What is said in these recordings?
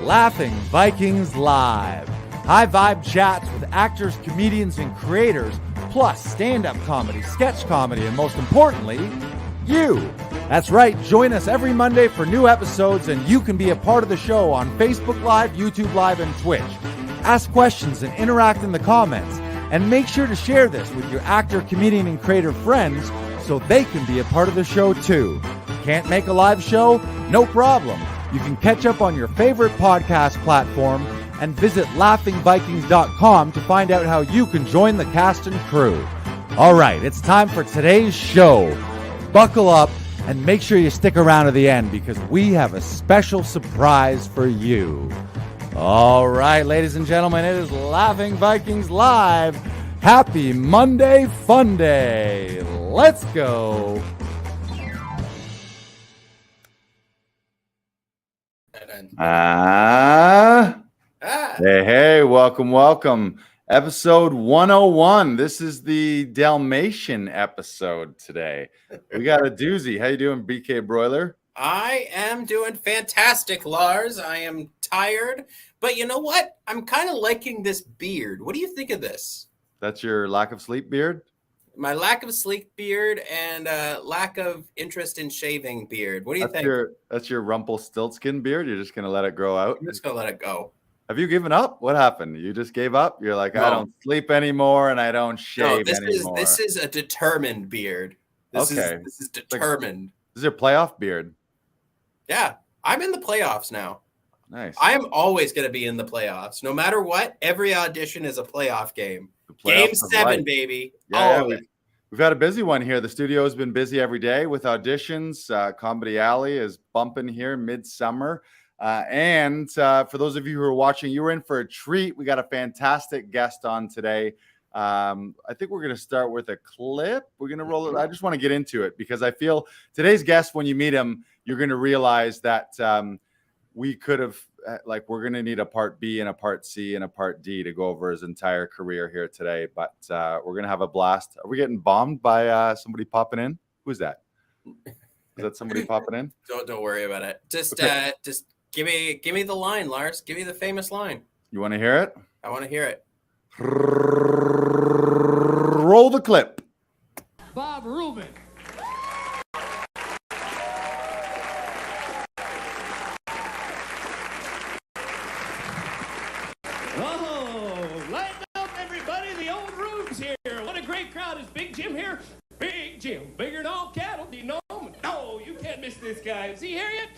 Laughing Vikings Live. High vibe chats with actors, comedians, and creators, plus stand-up comedy, sketch comedy, and most importantly, you. That's right, join us every Monday for new episodes, and you can be a part of the show on Facebook Live, YouTube Live, and Twitch. Ask questions and interact in the comments, and make sure to share this with your actor, comedian, and creator friends so they can be a part of the show too. Can't make a live show? No problem. You can catch up on your favorite podcast platform and visit laughingvikings.com to find out how you can join the cast and crew. All right, it's time for today's show. Buckle up and make sure you stick around to the end because we have a special surprise for you. All right, ladies and gentlemen, it is Laughing Vikings Live. Happy Monday Fun Day. Let's go. Hey, welcome. Episode 101. This is the Dalmatian episode today. We got a doozy. How you doing, BK Broiler? I am doing fantastic, Lars. I am tired, but you know what? I'm kind of liking this beard. What do you think of this? That's your lack of sleep beard? My lack of sleep beard and lack of interest in shaving beard. What do you think? That's your Rumpelstiltskin beard? You're just going to let it grow out? I'm just going to let it go. Have you given up? What happened? You just gave up? You're like, no. I don't sleep anymore and I don't shave anymore. This is a determined beard. This is determined. This is your playoff beard. Yeah, I'm in the playoffs now. Nice. I am always going to be in the playoffs. No matter what, every audition is a playoff game. Game 7, baby. Yeah, we've had a busy one here. The studio has been busy every day with auditions. Comedy Alley is bumping here midsummer. And for those of you who are watching, you were in for a treat. We got a fantastic guest on today. I think we're going to start with a clip. We're going to roll it. I just want to get into it because I feel today's guest, when you meet him, you're going to realize that we could have, we're going to need a part B and a part C and a part D to go over his entire career here today. But we're going to have a blast. Are we getting bombed by somebody popping in? Who's that? Is that somebody popping in? Don't worry about it. Just give me the line, Lars. Give me the famous line. You want to hear it? I want to hear it. Roll the clip. Bob Rubin. Lighten up, everybody. The old Rube's here. What a great crowd. Is Big Jim here? Big Jim. Bigger than all cattle. Do you know him? No, you can't miss this guy. Is he here yet?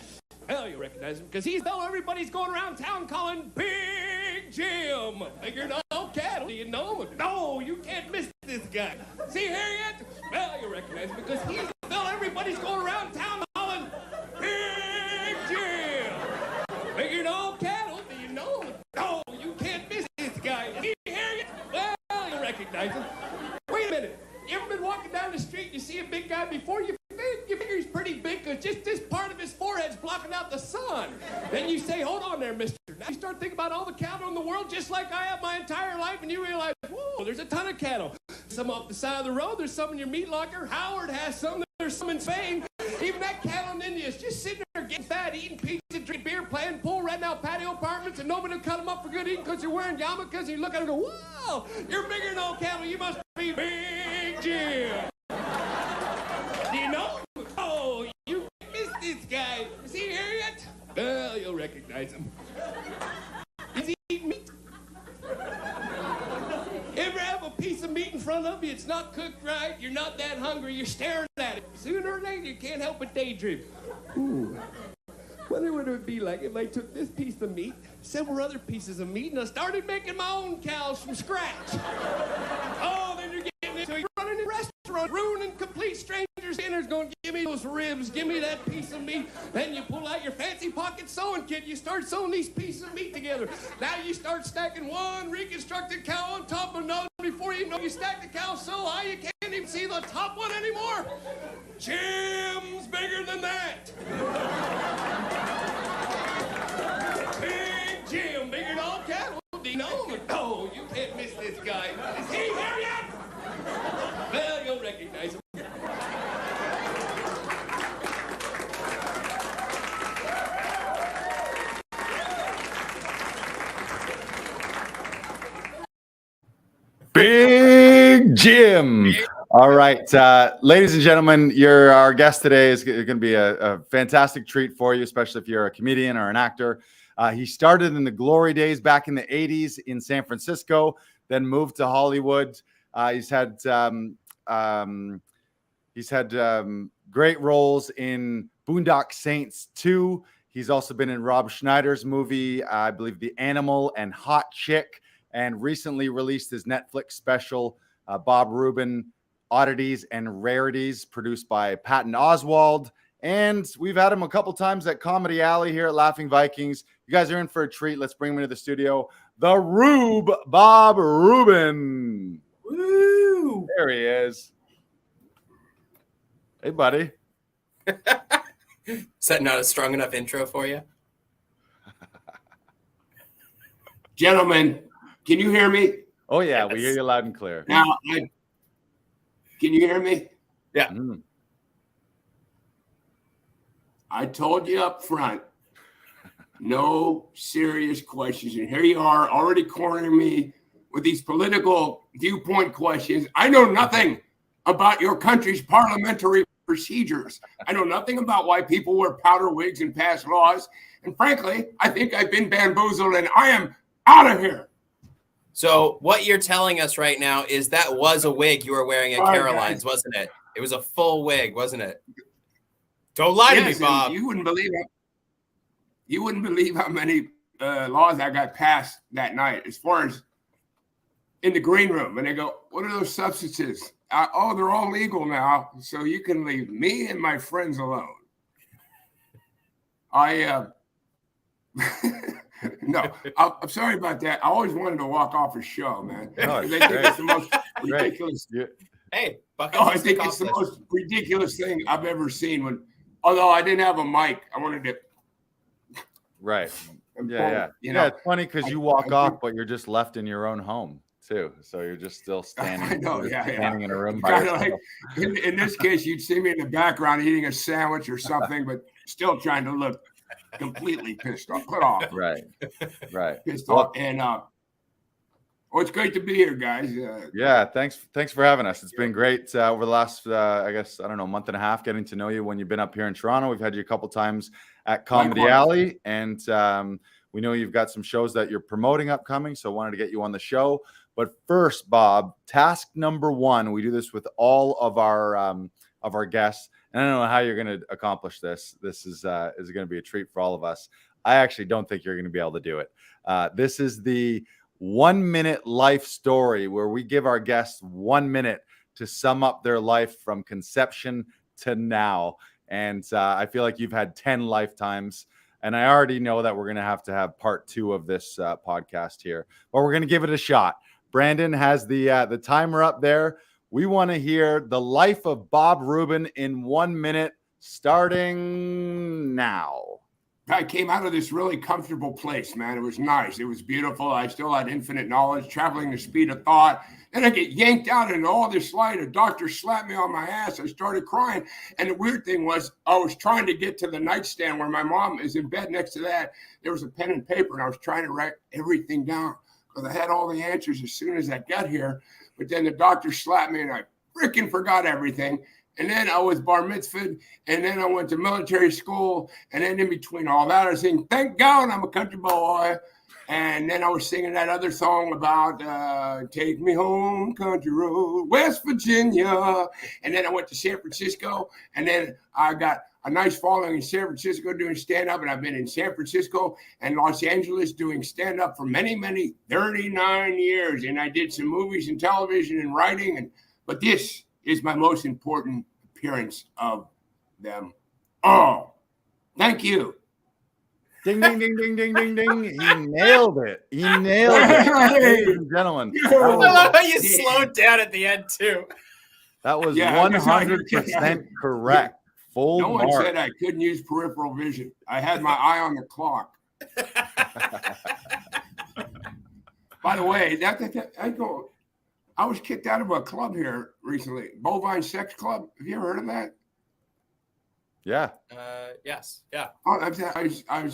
Well, you recognize him because he's the fellow everybody's going around town calling Big Jim. Bigger than all cattle. Do you know him? No, you can't miss this guy. Is he here yet? Well, you recognize him because he's the fellow everybody's going around town calling Big Jim. Bigger than all cattle. Do you know him? No, you can't miss this guy. Is he here yet? Well, you recognize him. Wait a minute. You ever been walking down the street and you see a big guy before you figure he's pretty big because just this part of his forehead's blocking out the sun. Then you say, hold on there, mister. Now you start thinking about all the cattle in the world just like I have my entire life and you realize, whoa, there's a ton of cattle. Some off the side of the road, there's some in your meat locker. Howard has some, there's some in Spain. Even that cattle in India is just sitting there getting fat, eating pizza, drinking beer, playing pool, renting out patio apartments, and nobody will cut them up for good eating because you're wearing yarmulkes and you look at them and go, wow, you're bigger than all cattle. You must be Big Jim. Do you know? Oh, you missed this guy. Is he here yet? Well, you'll recognize him. Is he eating meat? Ever have a piece of meat in front of you? It's not cooked right. You're not that hungry. You're staring at it. Sooner or later, you can't help but daydream. Ooh. Wonder what it would be like if I took this piece of meat, several other pieces of meat, and I started making my own cows from scratch. Oh, then you're getting into it. You're running a restaurant, ruining complete strangers' dinners, going, give me those ribs, give me that piece of meat. Then you pull out your fancy pocket sewing kit, you start sewing these pieces of meat together. Now you start stacking one reconstructed cow on top of another. Before you know, you stack the cow so high you can't even see the top one anymore. Jim's bigger than that. Big Jim, bigger than all cattle. Do you know him? No, you can't miss this guy. Is he here yet? Well, you'll recognize him. Jim. All right, ladies and gentlemen, our guest today is going to be a fantastic treat for you, especially if you're a comedian or an actor. He started in the glory days back in the 80s in San Francisco, then moved to Hollywood. He's had great roles in Boondock Saints 2. He's also been in Rob Schneider's movie, I believe, The Animal and Hot Chick, and recently released his Netflix special, Bob Rubin, Oddities and Rarities, produced by Patton Oswalt. And we've had him a couple times at Comedy Alley here at Laughing Vikings. You guys are in for a treat. Let's bring him into the studio. The Bob Rubin. Woo! There he is. Hey, buddy. Is that not a strong enough intro for you? Gentlemen, can you hear me? Oh, yeah, Yes. we hear you loud and clear. Now, can you hear me? Yeah. I told you up front, no serious questions. And here you are already cornering me with these political viewpoint questions. I know nothing about your country's parliamentary procedures. I know nothing about why people wear powder wigs and pass laws. And frankly, I think I've been bamboozled and I am out of here. So what you're telling us right now is that was a wig you were wearing at Caroline's, wasn't it? It was a full wig, wasn't it? Don't lie to me, Bob. You wouldn't believe how many laws I got passed that night as far as in the green room. And they go, what are those substances? Oh, they're all legal now, so you can leave me and my friends alone. No, I'm sorry about that. I always wanted to walk off a show, man. Oh, They think it's the most ridiculous. Hey, I think it's the most ridiculous thing I've ever seen. Although I didn't have a mic, I wanted to. Right. Yeah. It's funny because you walk off, but you're just left in your own home too. So you're just still standing. I know, standing in a room by Kind yourself. of like in this case, you'd see me in the background eating a sandwich or something, but still trying to look completely pissed off, put off. Right. Pissed off. And it's great to be here, guys. Yeah, thanks for having us. It's been great over the last, month and a half, getting to know you when you've been up here in Toronto. We've had you a couple times at Comedy Alley, and we know you've got some shows that you're promoting upcoming, so I wanted to get you on the show. But first, Bob, task number one, we do this with all of our guests, and I don't know how you're going to accomplish this. This is going to be a treat for all of us. I actually don't think you're going to be able to do it. This is the 1 minute life story where we give our guests 1 minute to sum up their life from conception to now. And I feel like you've had 10 lifetimes, and I already know that we're going to have part 2 of this podcast here, but we're going to give it a shot. Brandon has the timer up there. We want to hear the life of Bob Rubin in 1 minute, starting now. I came out of this really comfortable place, man. It was nice. It was beautiful. I still had infinite knowledge, traveling the speed of thought. Then I get yanked out into all this light. A doctor slapped me on my ass. I started crying. And the weird thing was, I was trying to get to the nightstand where my mom is in bed next to that. There was a pen and paper, and I was trying to write everything down because I had all the answers as soon as I got here. But then the doctor slapped me, and I freaking forgot everything. And then I was bar mitzvahed, and then I went to military school, and then in between all that, I was singing, thank God I'm a country boy. And then I was singing that other song about Take Me Home, Country Road, West Virginia. And then I went to San Francisco, and then I got a nice following in San Francisco doing stand-up, and I've been in San Francisco and Los Angeles doing stand-up for many, 39 years. And I did some movies and television and writing, but this is my most important appearance of them all. Thank you. Ding, ding, ding, ding, ding, ding, ding. He nailed it. Ladies and gentlemen. I love how you slowed down at the end, too. That was 100% correct. Full No one mark. said I couldn't use peripheral vision. I had my eye on the clock. By the way, I was kicked out of a club here recently, Bovine Sex Club. Have you ever heard of that? Yeah. Yes. Yeah. I was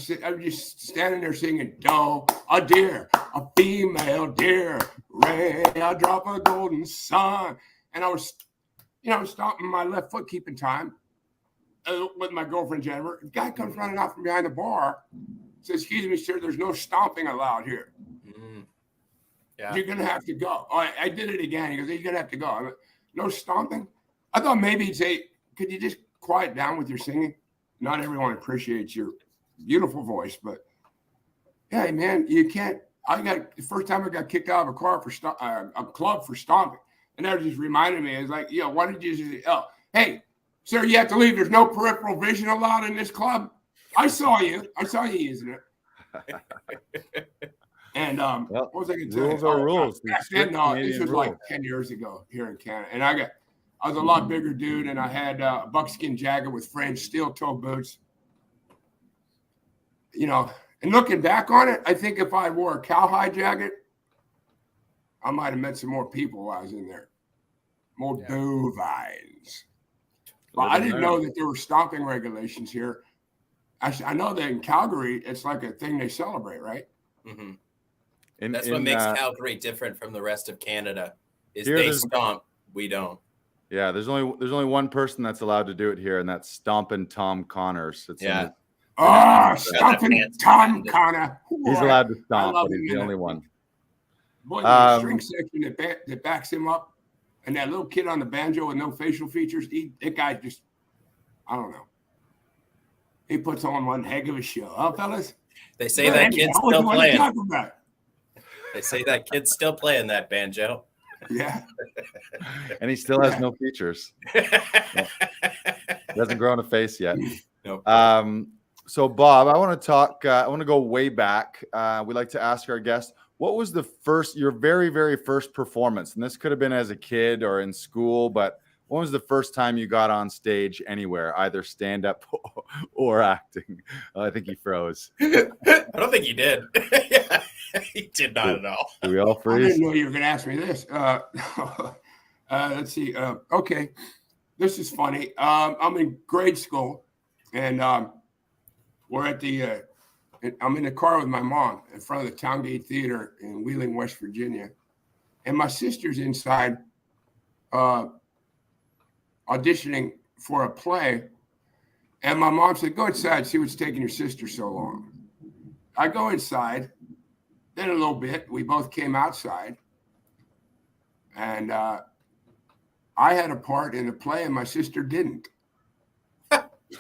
just standing there singing, doe, a deer, a female deer, Ray, I drop a golden sun. And I was, stomping my left foot, keeping time with my girlfriend, Jennifer. The guy comes running out from behind the bar, says, excuse me, sir, there's no stomping allowed here. Yeah. You're going to have to go. Oh, I did it again. He goes, you're going to have to go. I'm like, no stomping? I thought maybe he'd say, could you just quiet down with your singing? Not everyone appreciates your beautiful voice, but yeah, man, you can't. The first time I got kicked out of a car for a club for stomping. And that just reminded me, it's like, why did you say, oh, hey, sir, you have to leave. There's no peripheral vision allowed in this club. I saw you using it. And what was I going to tell you? Rules are rules. Back then, this was like 10 years ago here in Canada. And I was a lot bigger dude, and I had a buckskin jacket with French steel-toe boots. And looking back on it, I think if I wore a cowhide jacket, I might have met some more people while I was in there. More bovines. Well, I didn't know that there were stomping regulations here. I know that in Calgary, it's like a thing they celebrate, right? Mm-hmm. That's what makes Calgary different from the rest of Canada. Is they stomp, we don't. Yeah, there's only one person that's allowed to do it here, and that's Stompin' Tom Connors. Stompin' Tom Connor. He's allowed to stomp, but he's the only one. Boy, the string section that backs him up, and that little kid on the banjo with no facial features, that guy just, I don't know. He puts on one heck of a show, huh, fellas? They say that kid's still playing. They say that kid's still playing that banjo. Yeah. And he still has no features. He hasn't grown a face yet. Nope. So, Bob, I want to go way back. We like to ask our guests, what was your very, very first performance? And this could have been as a kid or in school, but when was the first time you got on stage anywhere, either stand-up or acting? I think he froze. I don't think he did. He did not at all. Do we all freeze? I didn't know you were going to ask me this. Let's see. Okay. This is funny. I'm in grade school, and we're at I'm in the car with my mom in front of the Towngate Theater in Wheeling, West Virginia. And my sister's inside auditioning for a play. And my mom said, go inside, see what's taking your sister so long. I go inside. Then a little bit, we both came outside. And I had a part in the play and my sister didn't.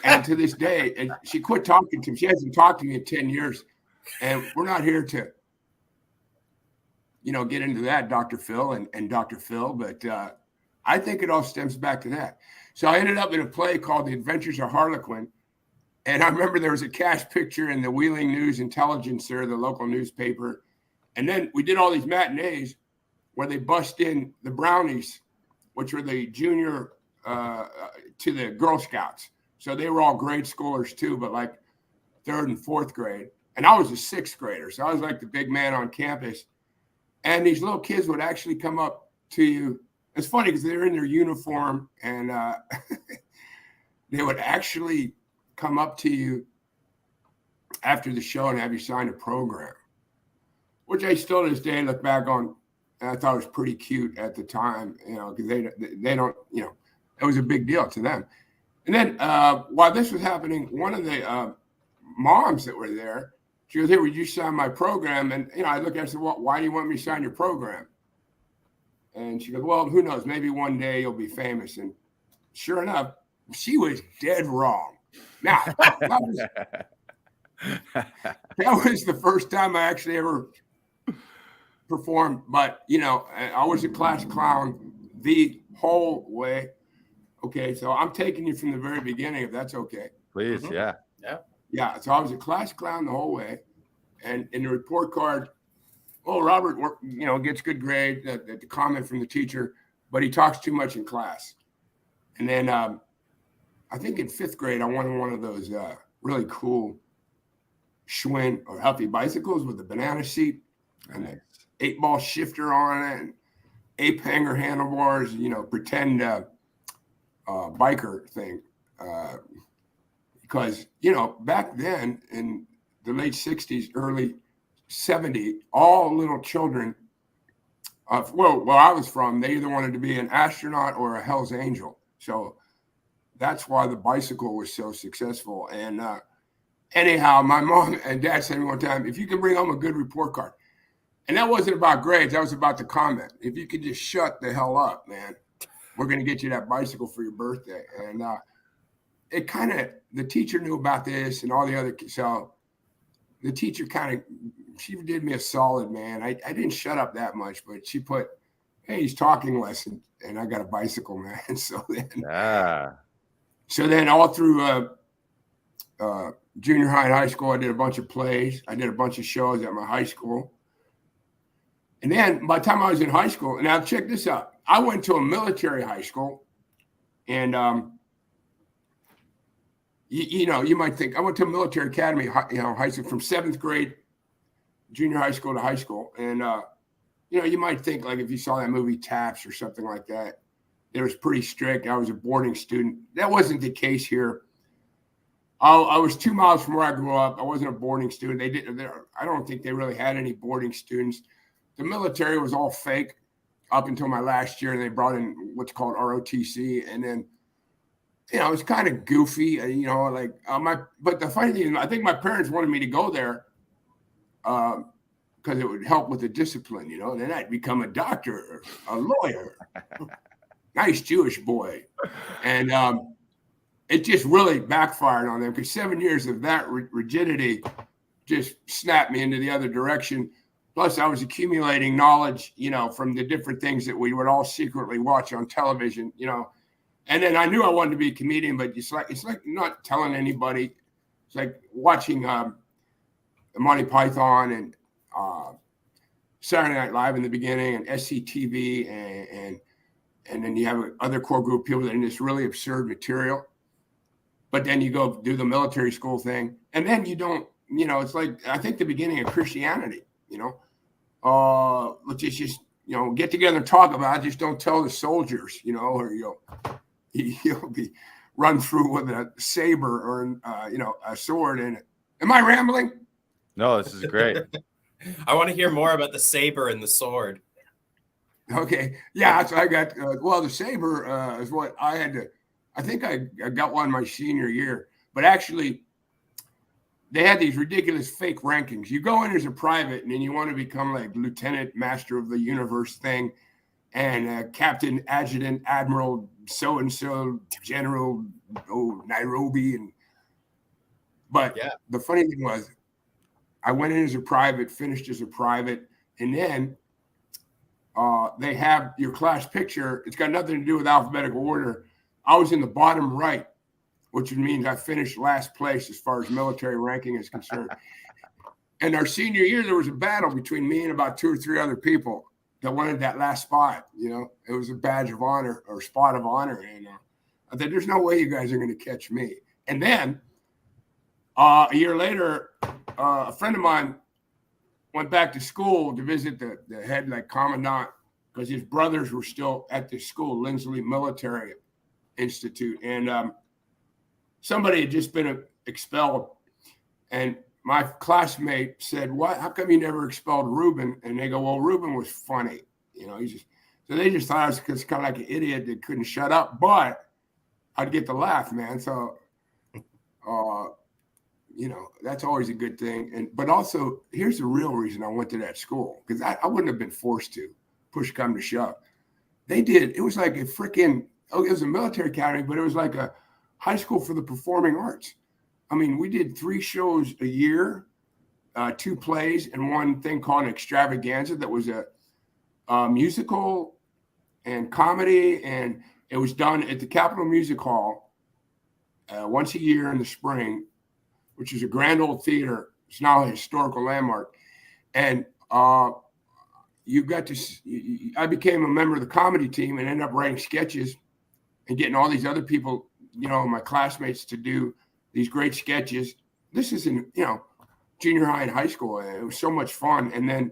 And to this day, and she quit talking to me. She hasn't talked to me in 10 years. And we're not here to, get into that, Dr. Phil and Dr. Phil. But I think it all stems back to that. So I ended up in a play called The Adventures of Harlequin. And I remember there was a cast picture in the Wheeling News Intelligencer, the local newspaper. And then we did all these matinees where they bust in the Brownies, which were the junior to the Girl Scouts. So they were all grade schoolers too, but like 3rd and 4th grade. And I was a 6th grader. So I was like the big man on campus. And these little kids would actually come up to you. It's funny because they're in their uniform and they would actually come up to you after the show and have you sign a program, which I still to this day look back on, and I thought was pretty cute at the time, because they don't, it was a big deal to them. And then while this was happening, one of the moms that were there, she goes, hey, would you sign my program? And, I looked at her and said, well, why do you want me to sign your program? And she goes, well, who knows? Maybe one day you'll be famous. And sure enough, she was dead wrong. Now, that was the first time I actually ever performed. But, I was a class clown the whole way. Okay, so I'm taking you from the very beginning, if that's okay. Please, Mm-hmm. yeah. Yeah, so I was a class clown the whole way. And in the report card, Robert, gets good grade, the comment from the teacher, but he talks too much in class. And then I think in 5th grade, I wanted one of those really cool Schwinn or Huffy bicycles with the banana seat and an 8-ball shifter on it and ape hanger handlebars, pretend biker thing. Because, back then in the late 60s, early 70s, all little children Where I was from, they either wanted to be an astronaut or a Hell's Angel. So that's why the bicycle was so successful. And anyhow, my mom and dad said to me one time, if you can bring home a good report card, and that wasn't about grades, that was about the comment. If you could just shut the hell up, man, we're going to get you that bicycle for your birthday. And it kind of, the teacher knew about this and all the other, so the teacher kind of, she did me a solid, man. I didn't shut up that much, but she put, hey, he's talking lesson, and I got a bicycle, man. So then all through junior high and high school, I did a bunch of plays. I did a bunch of shows at my high school. And then by the time I was in high school, now check this out. I went to a military high school, and you might think I went to a military academy, high school from 7th grade, junior high school to high school. And, you might think like if you saw that movie Taps or something like that, it was pretty strict. I was a boarding student. That wasn't the case here. I was 2 miles from where I grew up. I wasn't a boarding student. I don't think they really had any boarding students. The military was all fake up until my last year, and they brought in what's called ROTC. And then, it was kind of goofy, but the funny thing is, I think my parents wanted me to go there because it would help with the discipline, and then I'd become a doctor, a lawyer, nice Jewish boy. And it just really backfired on them because 7 years of that rigidity just snapped me into the other direction. Plus, I was accumulating knowledge, from the different things that we would all secretly watch on television, And then I knew I wanted to be a comedian, but it's like not telling anybody. It's like watching Monty Python and Saturday Night Live in the beginning, and SCTV, and then you have other core group of people that are in this really absurd material. But then you go do the military school thing, and then you don't. It's like I think the beginning of Christianity. Let's just get together and talk about it. Just don't tell the soldiers, or you'll be run through with a saber or a sword in it. Am I rambling? No, this is great. I want to hear more about the saber and the sword. Okay, yeah. So I got the saber is what I had to. I think I got one my senior year, but actually, they had these ridiculous fake rankings. You go in as a private, and then you want to become like lieutenant, master of the universe thing, and captain, adjutant, admiral, so and so, general, Nairobi, but the funny thing was, I went in as a private, finished as a private, and then they have your class picture. It's got nothing to do with alphabetical order. I was in the bottom right, which means I finished last place as far as military ranking is concerned. And our senior year, there was a battle between me and about 2 or 3 other people that wanted that last spot. It was a badge of honor or spot of honor. And I said, there's no way you guys are going to catch me. And then a year later, a friend of mine went back to school to visit the head commandant because his brothers were still at the school, Lindsley Military Institute. And somebody had just been expelled, and my classmate said, "What? How come you never expelled Rubin?" And they go, "Well, Rubin was funny, So they just thought I was kind of like an idiot that couldn't shut up, but I'd get the laugh, man. So, that's always a good thing. But also, here's the real reason I went to that school, because I wouldn't have been forced to, push come to shove. It was like a freaking, it was a military academy, but it was like a high school for the performing arts. I mean, we did 3 shows a year, 2 plays, and one thing called an extravaganza that was a musical and comedy, and it was done at the Capitol Music Hall once a year in the spring, which is a grand old theater. It's now a historical landmark. And I became a member of the comedy team and ended up writing sketches and getting all these other people, my classmates, to do these great sketches. This is in, junior high and high school. It was so much fun. And then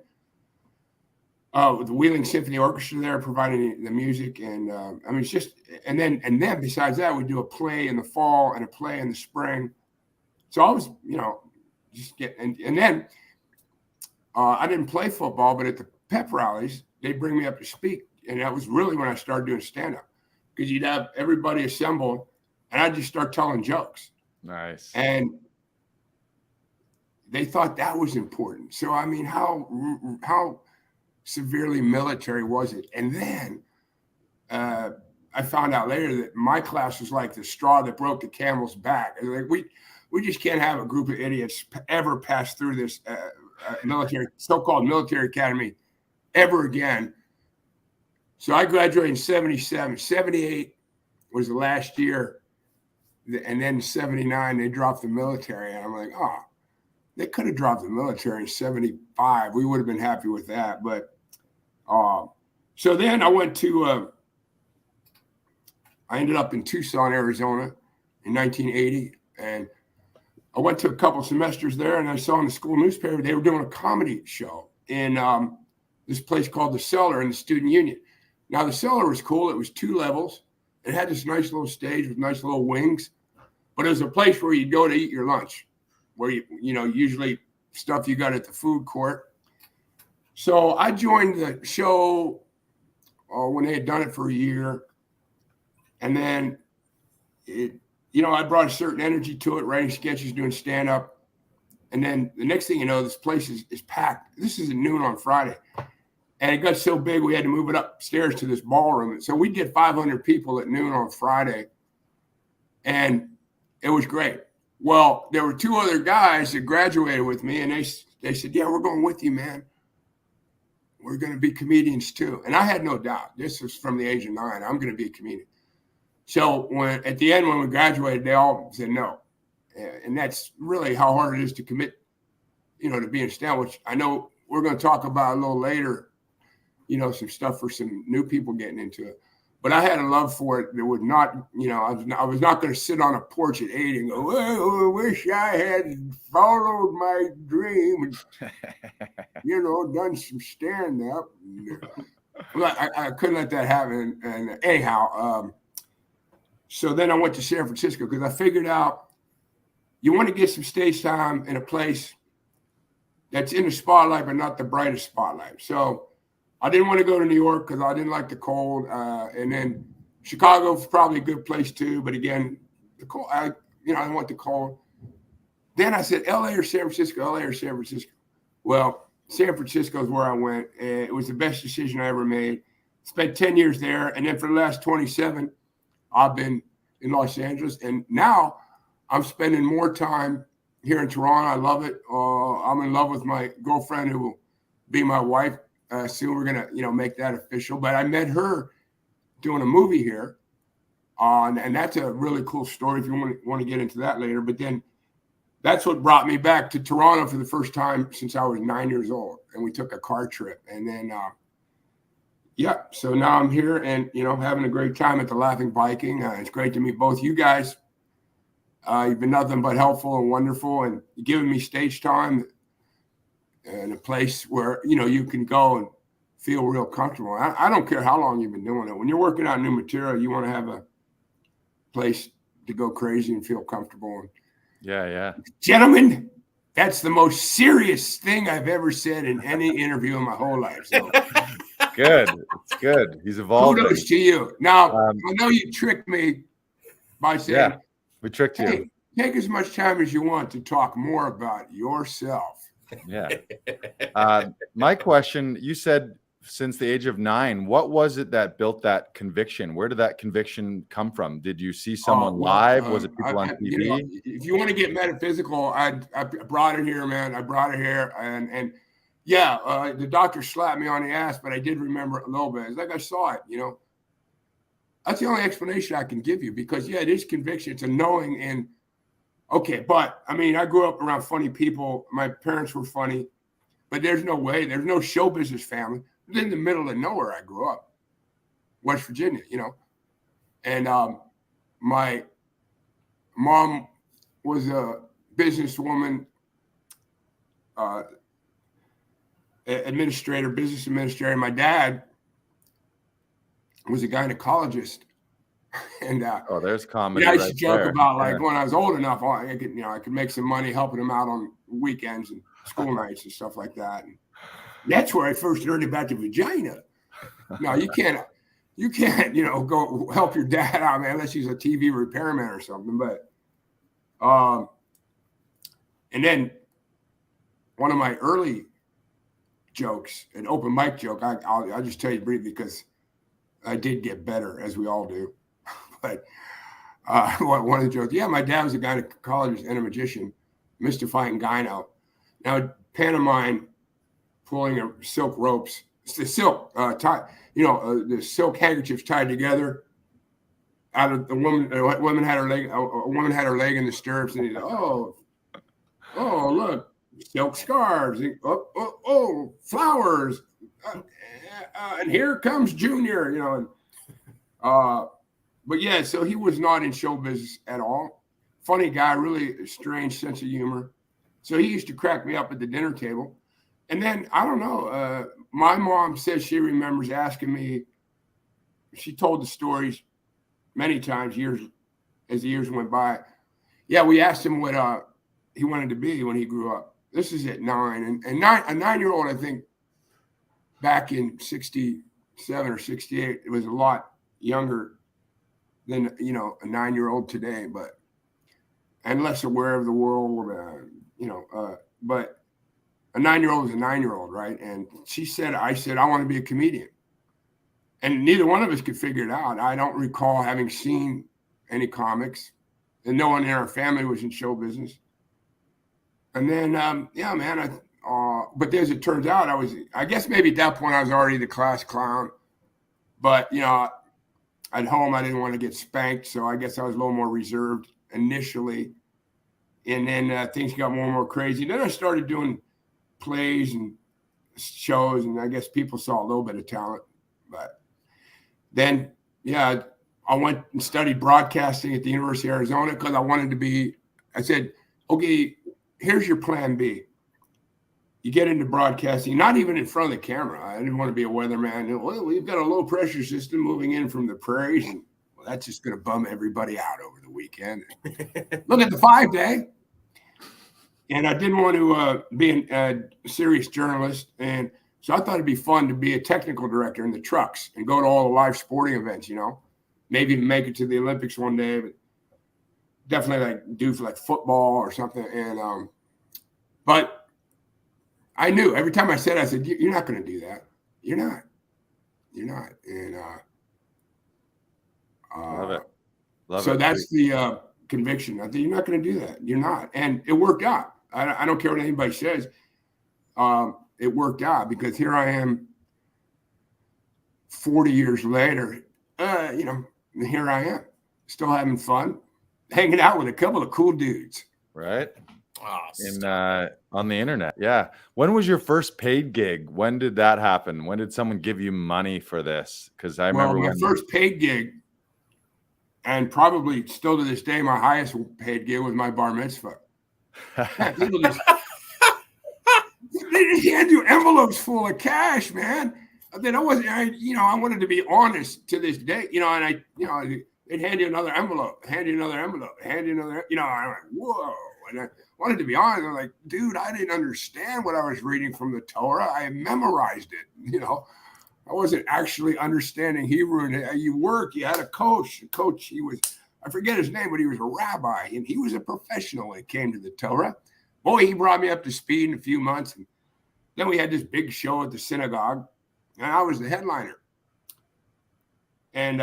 with the Wheeling Symphony Orchestra there providing the music. And it's just, and then besides that, we do a play in the fall and a play in the spring. So I was, just getting, and then I didn't play football, but at the pep rallies, they'd bring me up to speak. And that was really when I started doing stand-up, because you'd have everybody assembled and I'd just start telling jokes. Nice. And they thought that was important. So, I mean, how severely military was it? And then I found out later that my class was like the straw that broke the camel's back. Like we just can't have a group of idiots ever pass through this so-called military academy ever again. So I graduated in 77. 78 was the last year. And then 79, they dropped the military. And I'm like, oh, they could have dropped the military in 75. We would have been happy with that. But so then I went to, I ended up in Tucson, Arizona in 1980. And I went to a couple semesters there, and I saw in the school newspaper they were doing a comedy show in this place called The Cellar in the Student Union. Now, The Cellar was cool. It was 2 levels. It had this nice little stage with nice little wings. But it was a place where you'd go to eat your lunch, where you know, usually stuff you got at the food court. So I joined the show when they had done it for a year. And then I brought a certain energy to it, writing sketches, doing stand-up. And then the next thing you know, this place is packed. This is at noon on Friday. And it got so big, we had to move it upstairs to this ballroom. So we did 500 people at noon on Friday. And it was great. Well, there were 2 other guys that graduated with me, and they said, yeah, we're going with you, man. We're going to be comedians too. And I had no doubt. This was from the age of 9. I'm going to be a comedian. So at the end, when we graduated, they all said no. And that's really how hard it is to commit, to being stand, which I know we're going to talk about a little later, some stuff for some new people getting into it. But I had a love for it that would not, I was not going to sit on a porch at 8 and go, oh, I wish I had followed my dream and, done some stand-up. Well, I couldn't let that happen. And anyhow, so then I went to San Francisco because I figured out you want to get some stage time in a place that's in the spotlight, but not the brightest spotlight. So I didn't want to go to New York because I didn't like the cold. And then Chicago was probably a good place too. But again, the cold, I didn't want the cold. Then I said, LA or San Francisco, LA or San Francisco. Well, San Francisco is where I went. And it was the best decision I ever made. Spent 10 years there. And then for the last 27, I've been in Los Angeles. And now I'm spending more time here in Toronto. I love it. I'm in love with my girlfriend who will be my wife. Soon we're going to, make that official. But I met her doing a movie here. And that's a really cool story if you want to get into that later. But then that's what brought me back to Toronto for the first time since I was 9 years old. And we took a car trip. And then, so now I'm here and, having a great time at the Laughing Viking. It's great to meet both you guys. You've been nothing but helpful and wonderful and giving me stage time and a place where, you can go and feel real comfortable. I don't care how long you've been doing it. When you're working on new material, you want to have a place to go crazy and feel comfortable. Yeah. Gentlemen, that's the most serious thing I've ever said in any interview in my whole life. So. Good. It's good. He's evolving. Kudos to you. Now, I know you tricked me by saying, we tricked you. Hey, take as much time as you want to talk more about yourself. Yeah. My question, you said since the age of 9, what was it that built that conviction? Where did that conviction come from? Did you see someone live? Was it people on TV? If you want to get metaphysical, I brought it here, man. I brought it here. And the doctor slapped me on the ass, but I did remember it a little bit. It's like I saw it, That's the only explanation I can give you because, it is conviction. It's a knowing and okay. But, I mean, I grew up around funny people. My parents were funny, but there's no way. There's no show business family. In the middle of nowhere I grew up, West Virginia, And my mom was a businesswoman, business administrator. My dad was a gynecologist. And there's comedy. I used to joke about when I was old enough, I could make some money helping him out on weekends and school nights and stuff like that. And that's where I first learned about the vagina. No, you can't, go help your dad out, man, unless he's a TV repairman or something. But, and then one of my early jokes, an open mic joke, I'll just tell you briefly because I did get better, as we all do. But one of the jokes, my dad was a gynecologist and a magician, mystifying gyno. Now, pantomime, pulling silk ropes, the silk the silk handkerchiefs tied together. Out of the woman, a woman had her leg in the stirrups, and he's like, oh, look, silk scarves, and, flowers, and here comes Junior, and but yeah, so he was not in show business at all. Funny guy, really strange sense of humor. So he used to crack me up at the dinner table. And then, I don't know, my mom says she remembers asking me, she told the stories many times as the years went by. Yeah, we asked him what he wanted to be when he grew up. This is at 9. And a 9-year-old, I think, back in 67 or 68, it was a lot younger than, a 9-year-old today, and less aware of the world, but a 9-year-old is a 9-year-old, right? And I said, I want to be a comedian. And neither one of us could figure it out. I don't recall having seen any comics, and no one in our family was in show business. And then, but as it turns out, I guess maybe at that point I was already the class clown, but, at home, I didn't want to get spanked. So I guess I was a little more reserved initially. And then things got more and more crazy. Then I started doing plays and shows, and I guess people saw a little bit of talent. But then, I went and studied broadcasting at the University of Arizona because I said, okay, here's your plan B. You get into broadcasting, not even in front of the camera. I didn't want to be a weatherman. Well, we've got a low pressure system moving in from the prairies. And, well, that's just going to bum everybody out over the weekend. Look at the 5-day. And I didn't want to be a serious journalist. And so I thought it'd be fun to be a technical director in the trucks and go to all the live sporting events, maybe make it to the Olympics one day, but definitely do for football or something. And, but I knew every time I said, you're not going to do that. You're not. And Love it. That's the conviction. I think you're not going to do that. You're not. And it worked out. I don't care what anybody says. It worked out because here I am 40 years later, here I am still having fun, hanging out with a couple of cool dudes. Right. On the internet. Yeah. When was your first paid gig? When did that happen? When did someone give you money for this? Because I remember my first paid gig, and probably still to this day, my highest paid gig was my bar mitzvah. People just hand you envelopes full of cash, man. Then I wanted to be honest to this day, and they'd hand you another envelope, hand you another, I'm like, whoa. And I wanted to be honest. I'm like, dude, I didn't understand what I was reading from the Torah. I memorized it. I wasn't actually understanding Hebrew. And you had a coach. I forget his name, but he was a rabbi, and he was a professional when it came to the Torah. Boy, he brought me up to speed in a few months. And then we had this big show at the synagogue, and I was the headliner. And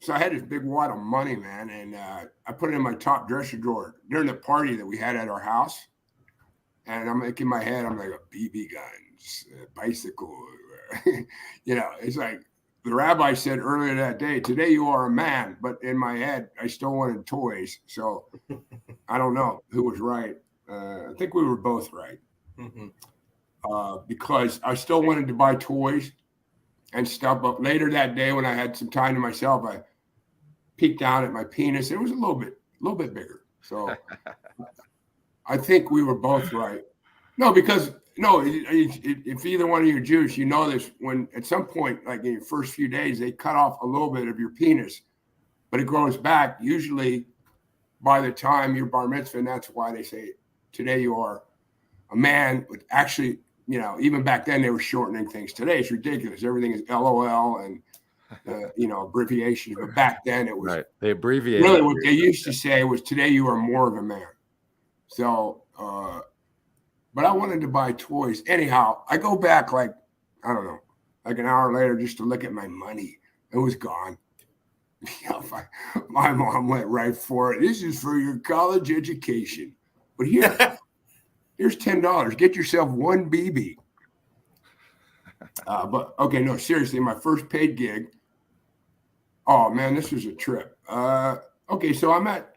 so I had this big wad of money, man, and I put it in my top dresser drawer during the party that we had at our house. And I'm like, in my head, I'm like, a BB guns, a bicycle. It's like the rabbi said earlier that day, today you are a man. But in my head, I still wanted toys. So I don't know who was right. I think we were both right. Because I still wanted to buy toys and stuff. But later that day, when I had some time to myself, I peeked down at my penis. It was a little bit bigger. So I think we were both right. If either one of you are Jewish, you know this, when at some point, like in your first few days, they cut off a little bit of your penis, but it grows back usually by the time you're bar mitzvah. And that's why they say today you are a man with actually even back then they were shortening things. Today it's ridiculous. Everything is LOL and abbreviations. But back then it was right. They abbreviated. Really, what they used to say was, "Today you are more of a man." So, but I wanted to buy toys. Anyhow, I go back like an hour later just to look at my money. It was gone. My mom went right for it. "This is for your college education." But here's $10. Get yourself one BB. But okay, no, seriously, my first paid gig. Oh man, this was a trip. Okay, so I'm at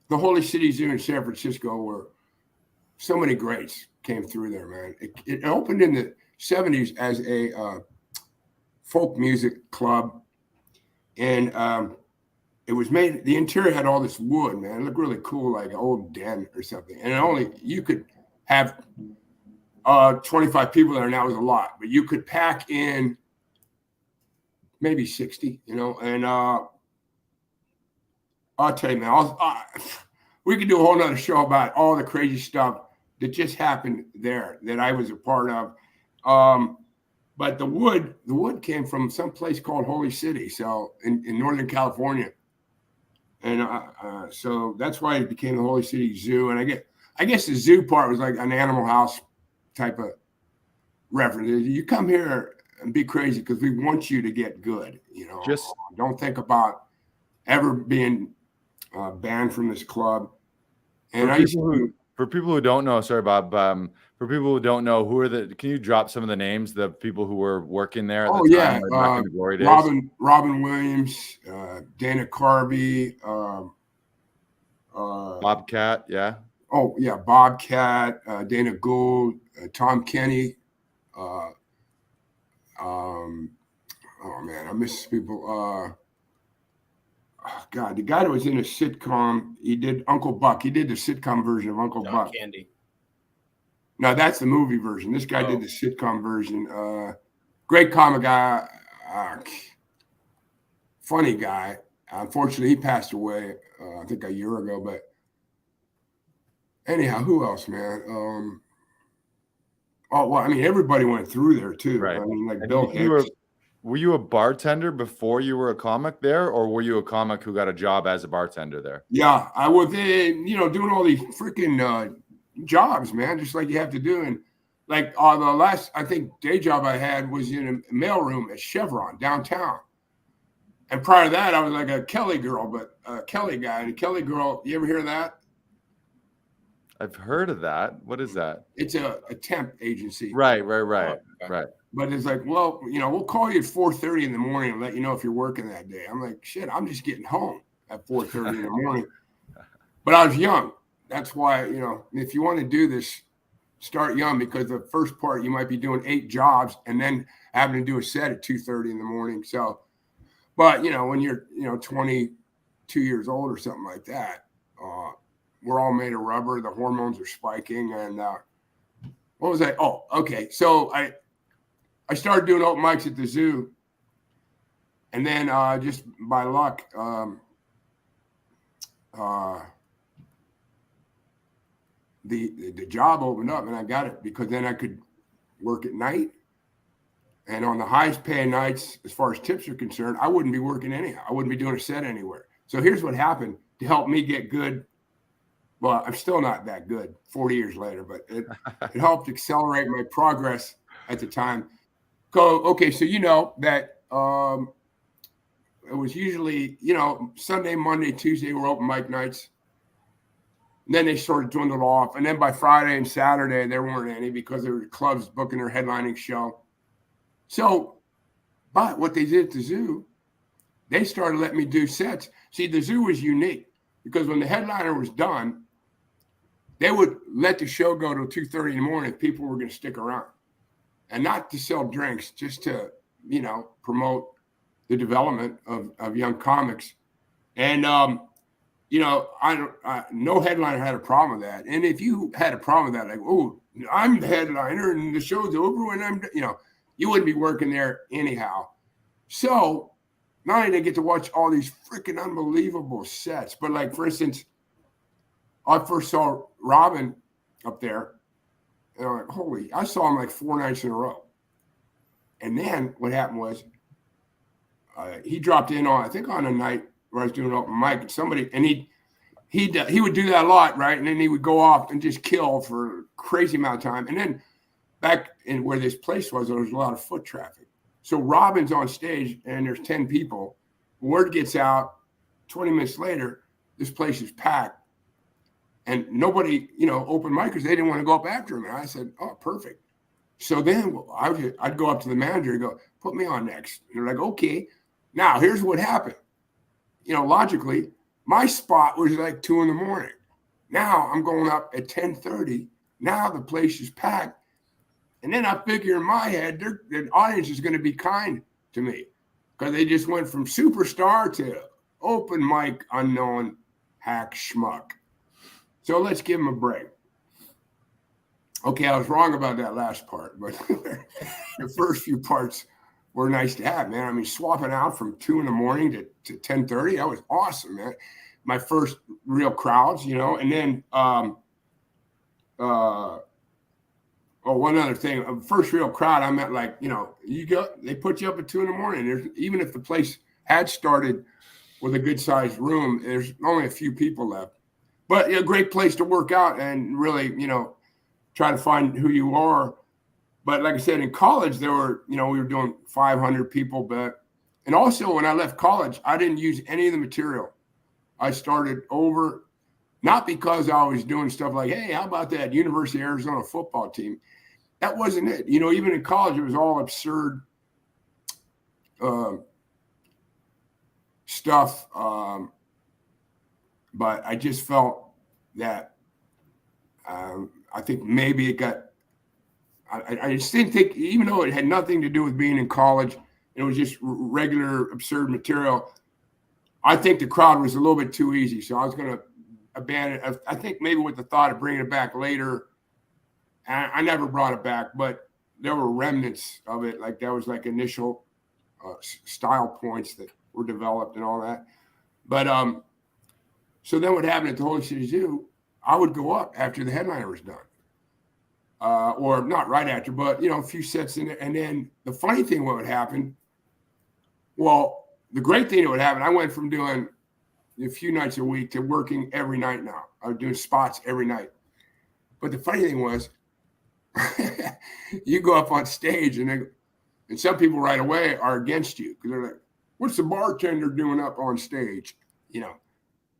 the Holy City Zoo in San Francisco, where so many greats came through there, man. It opened in the 70s as a folk music club, and it was made. The interior had all this wood, man. It looked really cool, like an old den or something. And you could have 25 people there, and that was a lot. But you could pack in maybe 60, and I'll tell you, man, we could do a whole nother show about all the crazy stuff that just happened there that I was a part of. But the wood came from some place called Holy City, so in Northern California. And so that's why it became the Holy City Zoo. And I guess the zoo part was like an Animal House type of reference. You come here and be crazy because we want you to get good. Just don't think about ever being banned from this club. And for people who don't know, sorry, Bob. For people who don't know, can you drop some of the names, the people who were working there at the time? Back in the glory days? Robin Williams, Dana Carvey, Bobcat, yeah. Oh yeah, Bobcat, Dana Gould, Tom Kenny. Oh man, I miss people. God, the guy that was in a sitcom, he did Uncle Buck. He did the sitcom version of Uncle John Buck. Candy. No, that's the movie version. This guy did the sitcom version. Great comic guy, funny guy. Unfortunately, he passed away, I think a year ago. But anyhow, who else, man? Everybody went through there too. Right. I mean, like Bill Hicks. Were you a bartender before you were a comic there, or were you a comic who got a job as a bartender there? Yeah, I was, doing all these freaking jobs, man, just like you have to do. And like the last, I think, day job I had was in a mailroom at Chevron downtown. And prior to that, I was like a Kelly girl, but a Kelly guy. And a Kelly girl, you ever hear of that? I've heard of that. What is that? It's a temp agency. Right. But it's like, well, we'll call you at 4:30 in the morning and let you know if you're working that day. I'm like, shit, I'm just getting home at 4:30 in the morning. But I was young. That's why, if you want to do this, start young, because the first part you might be doing 8 jobs and then having to do a set at 2:30 in the morning. So, but when you're 22 years old or something like that, we're all made of rubber. The hormones are spiking. And what was I? Oh, okay. So I started doing open mics at the zoo, and then just by luck, the job opened up, and I got it because then I could work at night. And on the highest paying nights, as far as tips are concerned, I wouldn't be working anyhow. I wouldn't be doing a set anywhere. So here's what happened to help me get good. Well, I'm still not that good 40 years later, but it helped accelerate my progress at the time. Okay, so that it was usually, Sunday, Monday, Tuesday were open mic nights. And then they sort of dwindled off. And then by Friday and Saturday, there weren't any because there were clubs booking their headlining show. So, but what they did at the zoo, they started letting me do sets. See, the zoo was unique because when the headliner was done, they would let the show go till 2:30 in the morning if people were going to stick around. And not to sell drinks, just to, promote the development of young comics. And, no headliner had a problem with that. And if you had a problem with that, like, oh, I'm the headliner and the show's over when I'm, you wouldn't be working there anyhow. So not only did I get to watch all these freaking unbelievable sets, but like, for instance, I first saw Rubin up there. And I'm like, holy, I saw him like 4 nights in a row. And then what happened was he dropped in on, I think on a night where I was doing open mic, and somebody, and he would do that a lot, right? And then he would go off and just kill for a crazy amount of time. And then back in where this place was, there was a lot of foot traffic. So Robin's on stage and there's 10 people. Word gets out 20 minutes later, this place is packed. And nobody, open micers, they didn't want to go up after him. And I said, oh, perfect. So then I'd go up to the manager and go, put me on next. And they're like, okay. Now, here's what happened. Logically, my spot was like 2 a.m. Now I'm going up at 10:30. Now the place is packed. And then I figure in my head, the audience is going to be kind to me because they just went from superstar to open mic unknown hack schmuck. So let's give them a break. Okay, I was wrong about that last part, but the first few parts were nice to have, man. I mean, swapping out from 2 a.m. to 10:30, that was awesome, man. My first real crowds, and then one other thing, first real crowd, I meant like, they put you up at 2 a.m. There's, even if the place had started with a good sized room, there's only a few people left. But a great place to work out and really, try to find who you are. But like I said, in college, there were, we were doing 500 people. And also when I left college, I didn't use any of the material. I started over, not because I was doing stuff like, hey, how about that University of Arizona football team? That wasn't it. Even in college, it was all absurd stuff. But I just felt that I think maybe it got, I just didn't think, even though it had nothing to do with being in college, it was just regular absurd material. I think the crowd was a little bit too easy. So I was going to abandon it. I think maybe with the thought of bringing it back later. I never brought it back, but there were remnants of it. Like that was like initial style points that were developed and all that. But so then what happened at the Holy City Zoo, I would go up after the headliner was done. Or not right after, but, a few sets in there. And then the funny thing, what would happen, well, the great thing that would happen, I went from doing a few nights a week to working every night now. I was doing spots every night. But the funny thing was, you go up on stage and some people right away are against you because they're like, what's the bartender doing up on stage?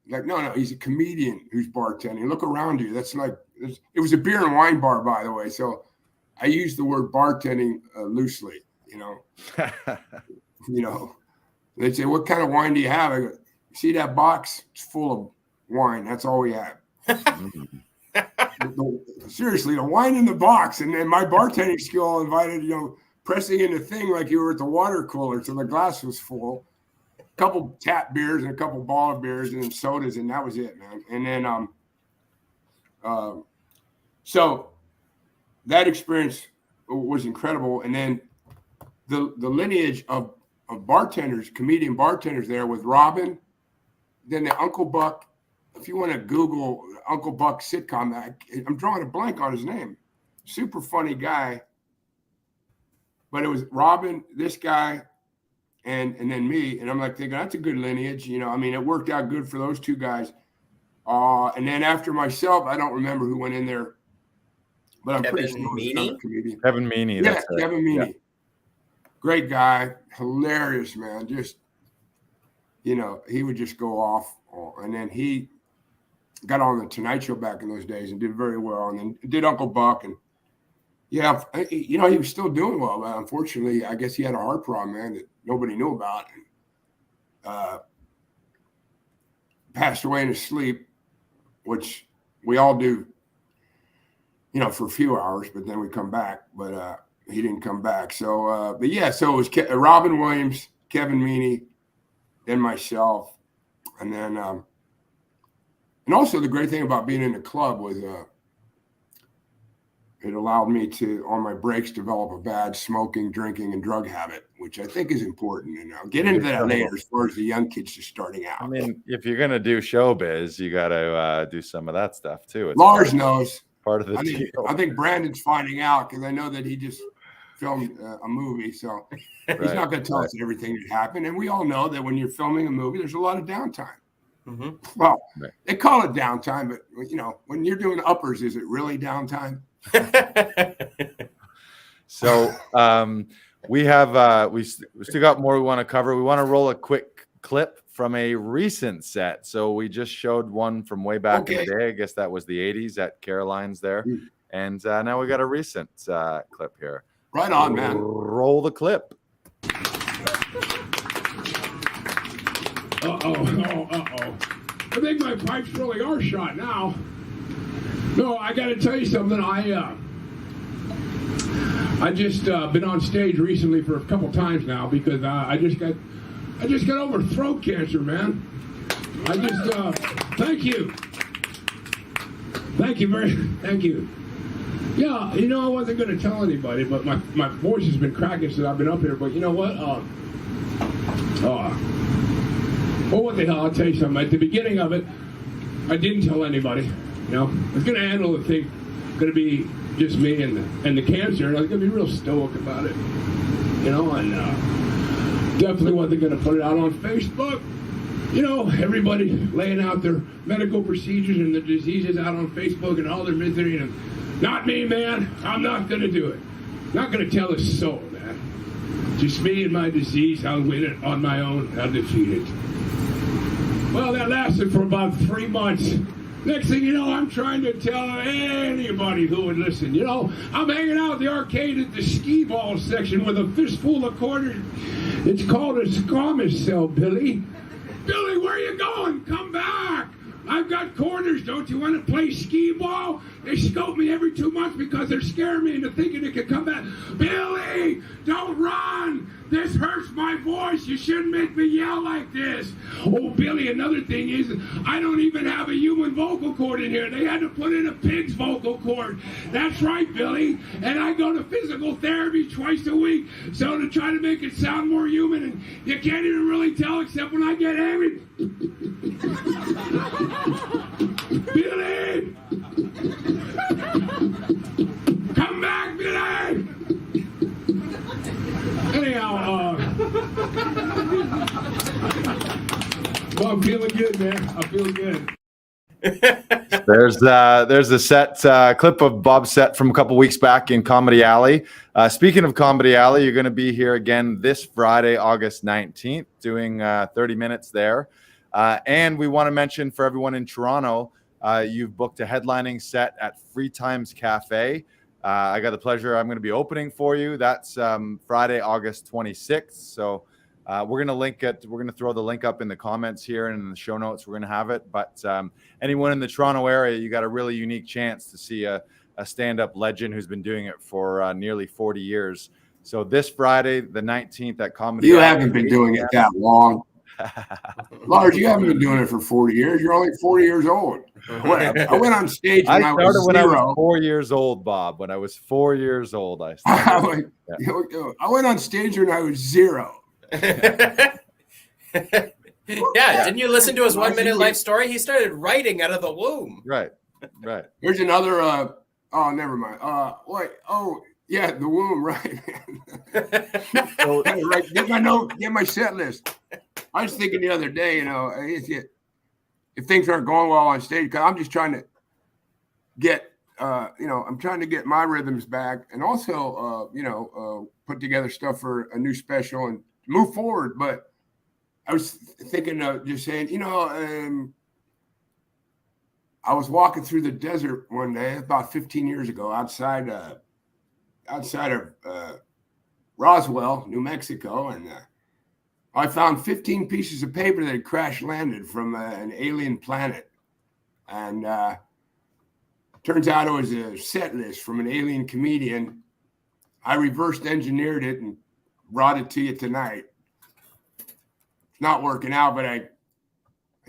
Like, no, he's a comedian who's bartending. Look around you. That's like, it was a beer and wine bar, by the way. So I use the word bartending loosely, They'd say, what kind of wine do you have? I go, see that box? It's full of wine. That's all we have. Seriously, the wine in the box. And then my bartending skill invited, pressing in the thing like you were at the water cooler till the glass was full. A couple tap beers and a couple ball of beers and then sodas, and that was it, man. And then so that experience was incredible. And then the lineage of bartenders, comedian bartenders there with Rubin, then the Uncle Buck. If you want to Google Uncle Buck sitcom, I'm drawing a blank on his name. Super funny guy. But it was Rubin, this guy, and then me. And I'm like thinking, that's a good lineage. It worked out good for those two guys. And then after myself, I don't remember who went in there. But I'm pretty sure it was another comedian. Kevin Meaney. Yeah, Kevin Meaney. Yeah. Great guy. Hilarious, man. Just, he would just go off. And then he got on the Tonight Show back in those days and did very well. And then did Uncle Buck. And yeah, he was still doing well. But unfortunately, I guess he had a heart problem, man, that nobody knew about. And passed away in his sleep, which we all do, for a few hours, but then we come back. But he didn't come back. So, but yeah, so it was Robin Williams, Kevin Meaney, then myself. And then, and also the great thing about being in the club was it allowed me to, on my breaks, develop a bad smoking, drinking, and drug habit, which I think is important. And I'll get into that later as far as the young kids just starting out. If you're going to do showbiz, you got to do some of that stuff too. Lars knows. part of the I think, deal. I think Brandon's finding out because I know that he just filmed a movie, so he's not going to tell us everything that happened. And we all know that when you're filming a movie, there's a lot of downtime. Well, they call it downtime, but when you're doing uppers, is it really downtime? So we have we still got more we want to cover. We want to roll a quick clip from a recent set. So we just showed one from way back in the day. I guess that was the 80s at Caroline's there. And now we got a recent clip here. Right on, man. Roll the clip. I think my pipes really are shot now. No, I got to tell you something. I just been on stage recently for a couple times now because I just got over throat cancer, man. Thank you. Thank you. Yeah, I wasn't going to tell anybody, but my voice has been cracking since I've been up here. But you know what? Well, what the hell? I'll tell you something. At the beginning of it, I didn't tell anybody. I was going to handle the thing. Going to be just me and the cancer, and I was going to be real stoic about it. And definitely wasn't going to put it out on Facebook. Everybody laying out their medical procedures and their diseases out on Facebook and all their misery. And not me, man. I'm not going to do it. Not going to tell a soul, man. Just me and my disease. I'll win it on my own. I'll defeat it. Well, that lasted for about 3 months. Next thing you know, I'm trying to tell anybody who would listen. I'm hanging out at the arcade at the skee ball section with a fistful of quarters. It's called a skirmish cell, Billy. Billy, where you going? Come back. I've got quarters. Don't you want to play skee ball? They scope me every 2 months because they're scaring me into thinking it could come back. Billy, don't run. This hurts my voice. You shouldn't make me yell like this. Oh, Billy, another thing is I don't even have a human vocal cord in here. They had to put in a pig's vocal cord. That's right, Billy. And I go to physical therapy twice a week so to try to make it sound more human. And you can't even really tell except when I get angry. Billy! Come back, Billy! Anyhow, well, I'm feeling good, man. I'm feeling good. There's a set clip of Bob's set from a couple weeks back in Comedy Alley. Speaking of Comedy Alley, you're going to be here again this Friday, August 19th, doing 30 minutes there. And we want to mention for everyone in Toronto, you've booked a headlining set at Free Times Cafe. I got the pleasure. I'm going to be opening for you. That's Friday, August 26th. So we're going to link it. We're going to throw the link up in the comments here and in the show notes. We're going to have it. But anyone in the Toronto area, you got a really unique chance to see a stand-up legend who's been doing it for nearly 40 years. So this Friday, the 19th at Comedy. You haven't been doing it that long. Lars, you haven't been doing it for 40 years. You're only 40 years old. I went on stage when I was when zero. I was 4 years old, Bob. When I was 4 years old, I went on stage when I was zero. Yeah, didn't you listen to his 1 minute life story? He started writing out of the womb. Right. Here's another. Never mind. Yeah, the womb. Right. So, right. Get my note. Get my set list. I was thinking the other day, if things aren't going well on stage, because I'm just trying to get, I'm trying to get my rhythms back, and also, put together stuff for a new special and move forward. But I was thinking of just saying, I was walking through the desert one day about 15 years ago outside of Roswell, New Mexico, and I found 15 pieces of paper that had crash landed from an alien planet. And turns out it was a set list from an alien comedian. I reversed engineered it and brought it to you tonight. It's not working out, but I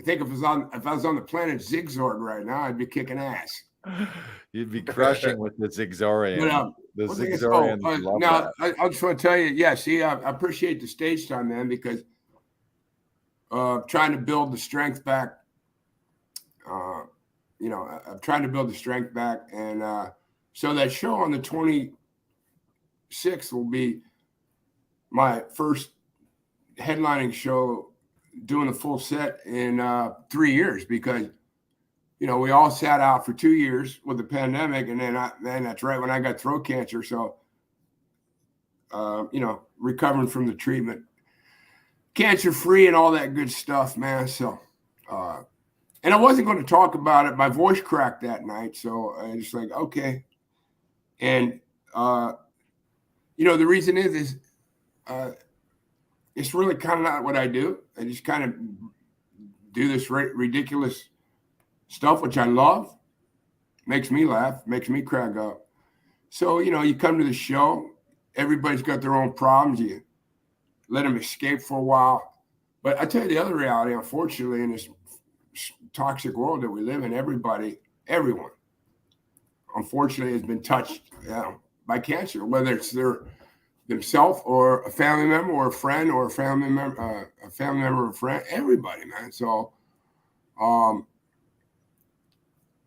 think if I was on the planet Zigzord right now, I'd be kicking ass. You'd be crushing with the Zigzorian. But, the Zigzorians love now, that. I just want to tell you, I appreciate the stage time, man, because trying to build the strength back I'm trying to build the strength back. And so that show on the 26th will be my first headlining show doing a full set in 3 years, because we all sat out for 2 years with the pandemic, and then that's right when I got throat cancer. So recovering from the treatment, cancer free and all that good stuff, man. So and I wasn't going to talk about it. My voice cracked that night, so I just like, okay. And the reason is it's really kind of not what I do. I just kind of do this ridiculous stuff, which I love, makes me laugh, makes me crack up. So, you come to the show, everybody's got their own problems. You let them escape for a while. But I tell you the other reality, unfortunately, in this toxic world that we live in, everyone, unfortunately, has been touched by cancer, whether it's themselves or a family member or a friend or a family member or a friend, everybody, man. So,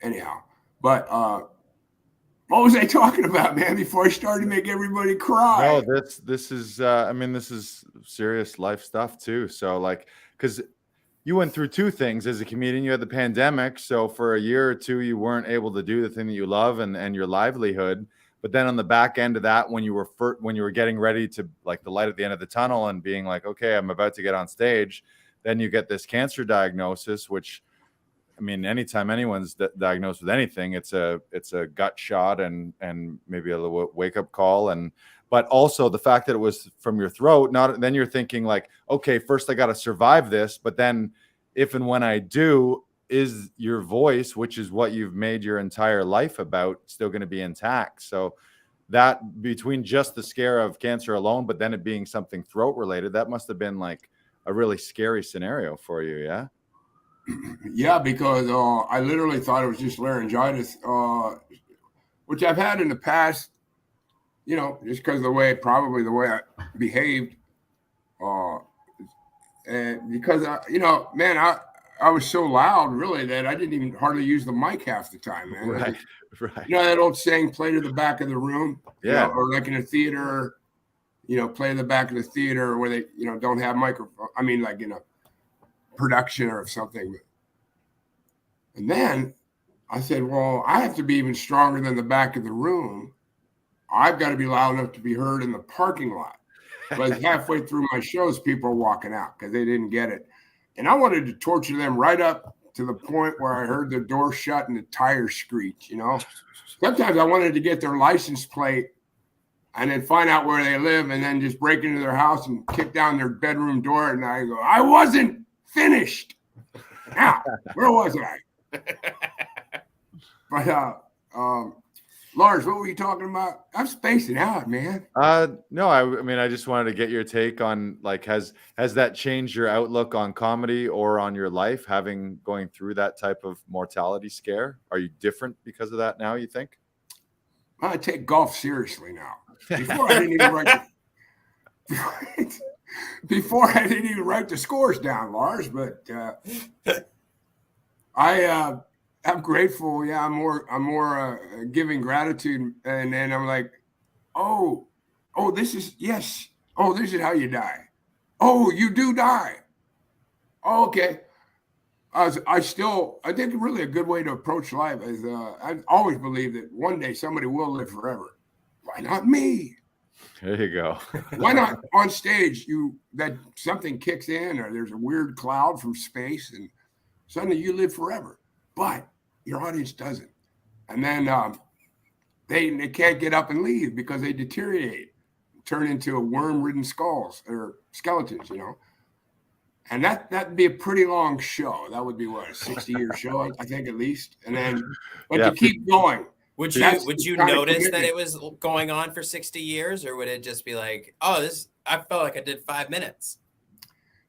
anyhow, but what was I talking about, man, before I started to make everybody cry? No, this is this is serious life stuff too. So because you went through two things as a comedian. You had the pandemic, so for a year or two you weren't able to do the thing that you love and your livelihood. But then on the back end of that, when you were getting ready to, like, the light at the end of the tunnel and being like, okay, I'm about to get on stage, then you get this cancer diagnosis, which, anytime anyone's diagnosed with anything, it's a gut shot and maybe a little wake up call. But also the fact that it was from your throat, then you're thinking like, okay, first I got to survive this, but then if and when I do, is your voice, which is what you've made your entire life about, still going to be intact? So that, between just the scare of cancer alone, but then it being something throat related, that must have been like a really scary scenario for you. Yeah. Yeah, because I literally thought it was just laryngitis, which I've had in the past, just because of the way I behaved. And because, I was so loud, really, that I didn't even hardly use the mic half the time, man. Right. That old saying, play to the back of the room, yeah, or like in a theater, play to the back of the theater where they, don't have microphone. Like in a production or something. And then I said, well, I have to be even stronger than the back of the room. I've got to be loud enough to be heard in the parking lot. But halfway through my shows, people are walking out because they didn't get it. And I wanted to torture them right up to the point where I heard the door shut and the tires screech, Sometimes I wanted to get their license plate and then find out where they live and then just break into their house and kick down their bedroom door. And I go, I wasn't finished. Now, where was I? But Lars, what were you talking about? I'm spacing out, man. No, I just wanted to get your take on, like, has that changed your outlook on comedy or on your life, going through that type of mortality scare? Are you different because of that now, you think? I take golf seriously now. Before I didn't even write the scores down, Lars, but I'm grateful. Yeah, I'm more giving gratitude, and then I'm like, oh, this is how you die. Oh, you do die. Oh, okay. I think really a good way to approach life is I've always believed that one day somebody will live forever. Why not me? There you go. Why not on stage? That something kicks in, or there's a weird cloud from space, and suddenly you live forever. But your audience doesn't, and then they can't get up and leave because they deteriorate, turn into worm-ridden skulls or skeletons, And that'd be a pretty long show. That would be what, a 60-year show, I think, at least. And then, but to keep going. Would you notice that it was going on for 60 years, or would it just be like, I felt like I did 5 minutes?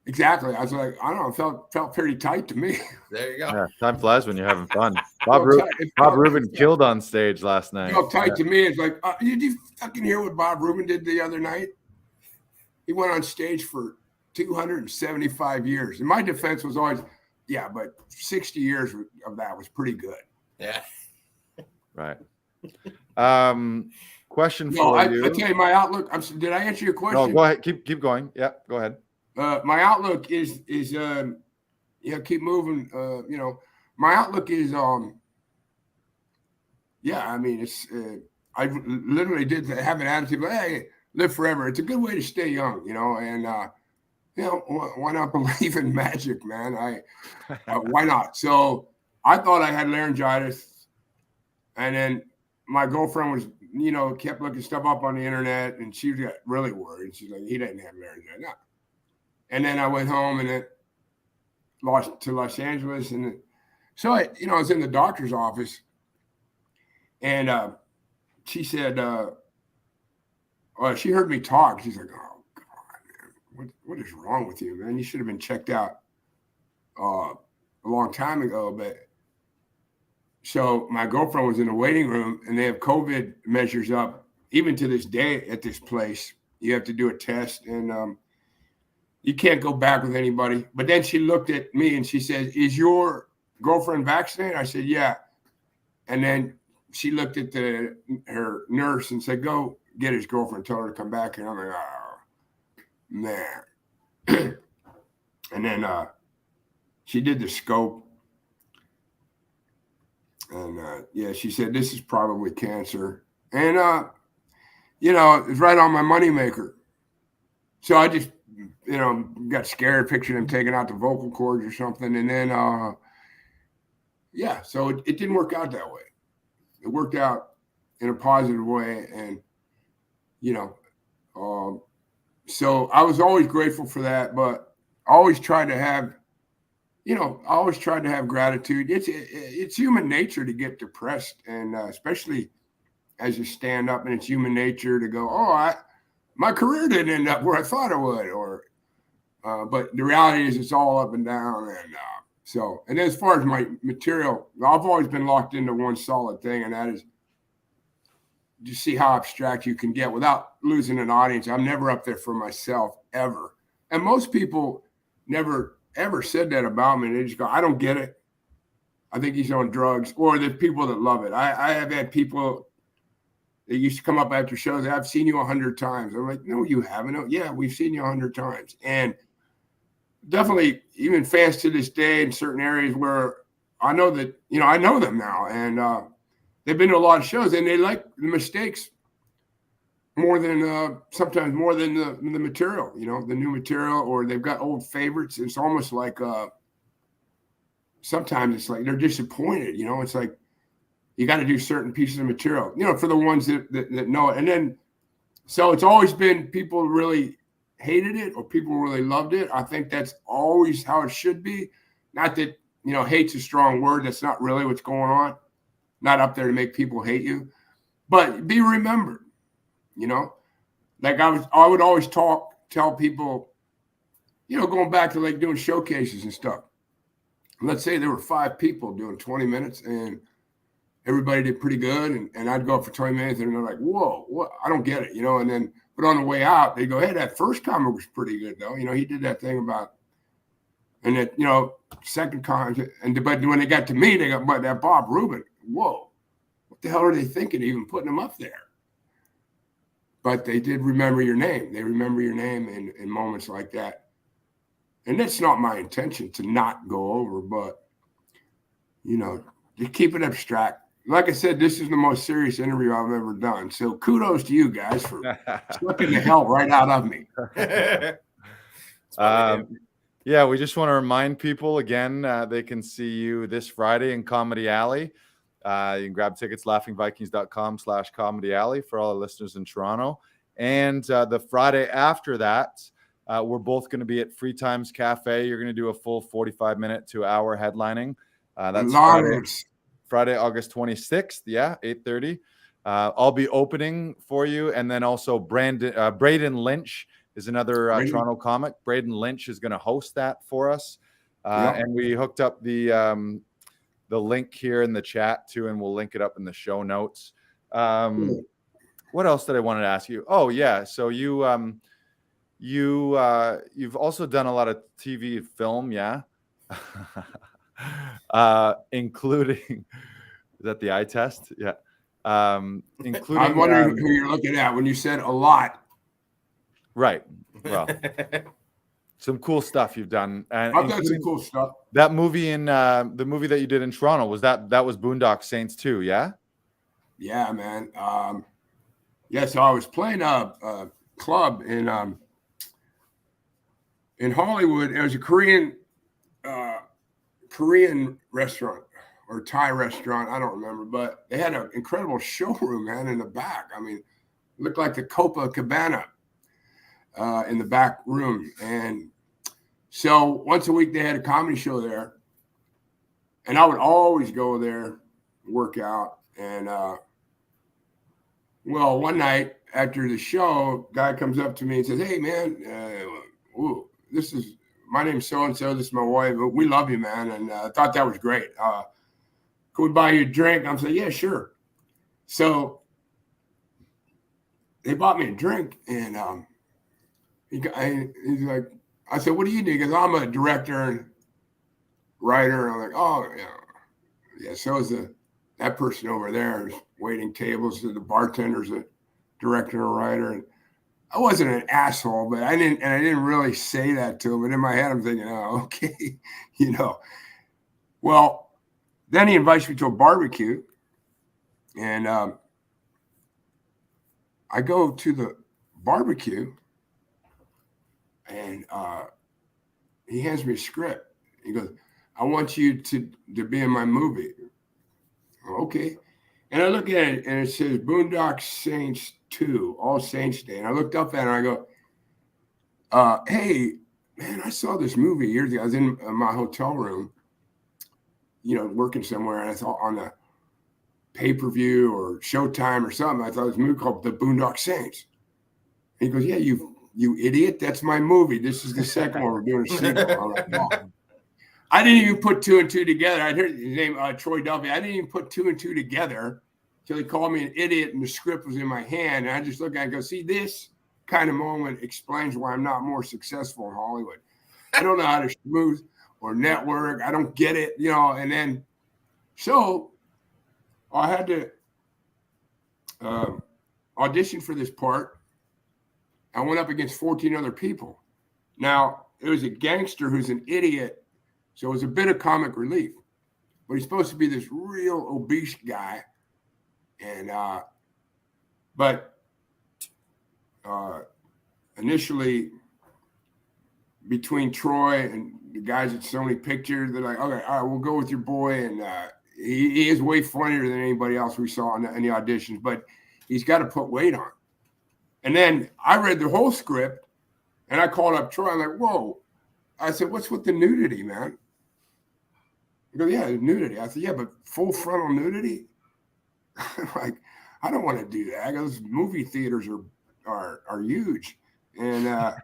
Exactly. I was like, I don't know, felt pretty tight to me. There you go. Yeah, time flies when you're having fun. Bob Rubin killed on stage last night. Felt tight to me. It's like, did you fucking hear what Bob Rubin did the other night? He went on stage for 275 years. And my defense was always, yeah, but 60 years of that was pretty good. Yeah. Right. Question No, for I you. tell you my outlook. Did I answer your question? No, go ahead. Keep going. Yeah, go ahead. My outlook is keep moving. My outlook is I mean, it's I literally did have an attitude like, hey, live forever. It's a good way to stay young, and why not believe in magic, man? Why not? So I thought I had laryngitis, and then my girlfriend was, kept looking stuff up on the internet, and she got really worried. She's like, he didn't have laryngitis. No. And then I went home and it lost to Los Angeles. And so I was in the doctor's office, and she said, she heard me talk. She's like, oh, God, man, what is wrong with you, man? You should have been checked out a long time ago. But so my girlfriend was in the waiting room, and they have COVID measures up. Even to this day at this place, you have to do a test, and you can't go back with anybody. But then she looked at me and she said, is your girlfriend vaccinated? I said, yeah. And then she looked at her nurse and said, go get his girlfriend, tell her to come back. And I'm like, oh, man. And then she did the scope. And she said, this is probably cancer. And, it's right on my moneymaker. So I just, got scared, pictured him taking out the vocal cords or something. And then, so it didn't work out that way. It worked out in a positive way. And, so I was always grateful for that, but I always tried to have, gratitude. It's human nature to get depressed, and especially as you stand up, and it's human nature to go, my career didn't end up where I thought it would, but the reality is it's all up and down. And and as far as my material, I've always been locked into one solid thing, and that is just see how abstract you can get without losing an audience. I'm never up there for myself, ever. And most people never, ever said that about me. They just go, I don't get it. I think he's on drugs. Or the people that love it. I have had people that used to come up after shows. I've seen you 100 times. I'm like, no, you haven't. Oh, yeah, we've seen you 100 times. And definitely even fans to this day in certain areas where I know that, I know them now. And they've been to a lot of shows, and they like the mistakes more than sometimes more than the material, the new material, or they've got old favorites. It's almost like sometimes it's like they're disappointed, it's like you got to do certain pieces of material, for the ones that know it. And then, so it's always been people really hated it or people really loved it. I think that's always how it should be. Not that, hate's a strong word. That's not really what's going on. Not up there to make people hate you, but be remembered. Like I would always tell people, going back to like doing showcases and stuff. Let's say there were 5 people doing 20 minutes and everybody did pretty good. And I'd go up for 20 minutes and they're like, whoa, what? I don't get it, and then, but on the way out, they go, hey, that first comic was pretty good though. He did that thing about, and that, second comic. But when they got to me, they got, but that Bob Rubin, whoa, what the hell are they thinking even putting him up there? But they did remember your name. They remember your name in moments like that. And that's not my intention to not go over, but, just keep it abstract. Like I said, this is the most serious interview I've ever done. So kudos to you guys for sucking the hell right out of me. Yeah, we just want to remind people again, they can see you this Friday in Comedy Alley. You can grab tickets, laughingvikings.com/Comedy Alley for all the listeners in Toronto. And the Friday after that, we're both going to be at Free Times Cafe. You're going to do a full 45-minute to hour headlining. That's Friday, August 26th. Yeah, 8:30. I'll be opening for you. And then also Braden Lynch is another Toronto comic. Braden Lynch is going to host that for us. And we hooked up the link here in the chat too, and we'll link it up in the show notes. What else did I want to ask you? Oh yeah. So you've also done a lot of TV film. Yeah. Including, is that the eye test? Yeah. Including. I'm wondering who you're looking at when you said a lot. Right. Well, some cool stuff you've done. And I've done some cool stuff. That movie the movie that you did in Toronto, was that was Boondock Saints too? Yeah. Yeah, man. Yeah, so I was playing a club in Hollywood. It was a Korean restaurant or Thai restaurant. I don't remember, but they had an incredible showroom, man, in the back. I mean, it looked like the Copacabana in the back room. And so once a week they had a comedy show there, and I would always go there, work out. And well, one night after the show, guy comes up to me and says, "Hey, man, this is my name's so-and-so. This is my wife. We love you, man." And I thought that was great. Can we buy you a drink? I'm saying, yeah, sure. So they bought me a drink, and he's like, I said, "What do you do?" He goes, "I'm a director and writer." And I'm like, "Oh, yeah. So is that person over there is waiting tables. The bartender's a director and writer." And I wasn't an asshole, but I didn't really say that to him. But in my head, I'm thinking, "Oh, okay," Well, then he invites me to a barbecue, and I go to the barbecue, and he hands me a script. He goes, "I want you to be in my movie." Okay. And I look at it, and it says Boondock Saints 2, All Saints Day. And I looked up at it, and I go, "Hey, man, I saw this movie years ago. I was in my hotel room, working somewhere, and I thought on the pay-per-view or Showtime or something, I thought this movie called The Boondock Saints." And he goes, "Yeah, you idiot. That's my movie. This is the second one. We're doing a sequel." I'm like, "Oh." I didn't even put two and two together. I'd heard his name, Troy Duffy. I didn't even put two and two together until he called me an idiot, and the script was in my hand. And I just look at it and go, "See, this kind of moment explains why I'm not more successful in Hollywood. I don't know how to schmooze or network. I don't get it, And then, so I had to audition for this part. I went up against 14 other people. Now, it was a gangster who's an idiot, so it was a bit of comic relief. But he's supposed to be this real obese guy. And but initially, between Troy and the guys at Sony Pictures, they're like, "Okay, all right, we'll go with your boy." And he is way funnier than anybody else we saw in the auditions, but he's got to put weight on. And then I read the whole script, and I called up Troy. I'm like, "Whoa." I said, "What's with the nudity, man?" He goes, "Yeah, nudity." I said, "Yeah, but full frontal nudity?" Like, I don't want to do that. Those movie theaters are huge. And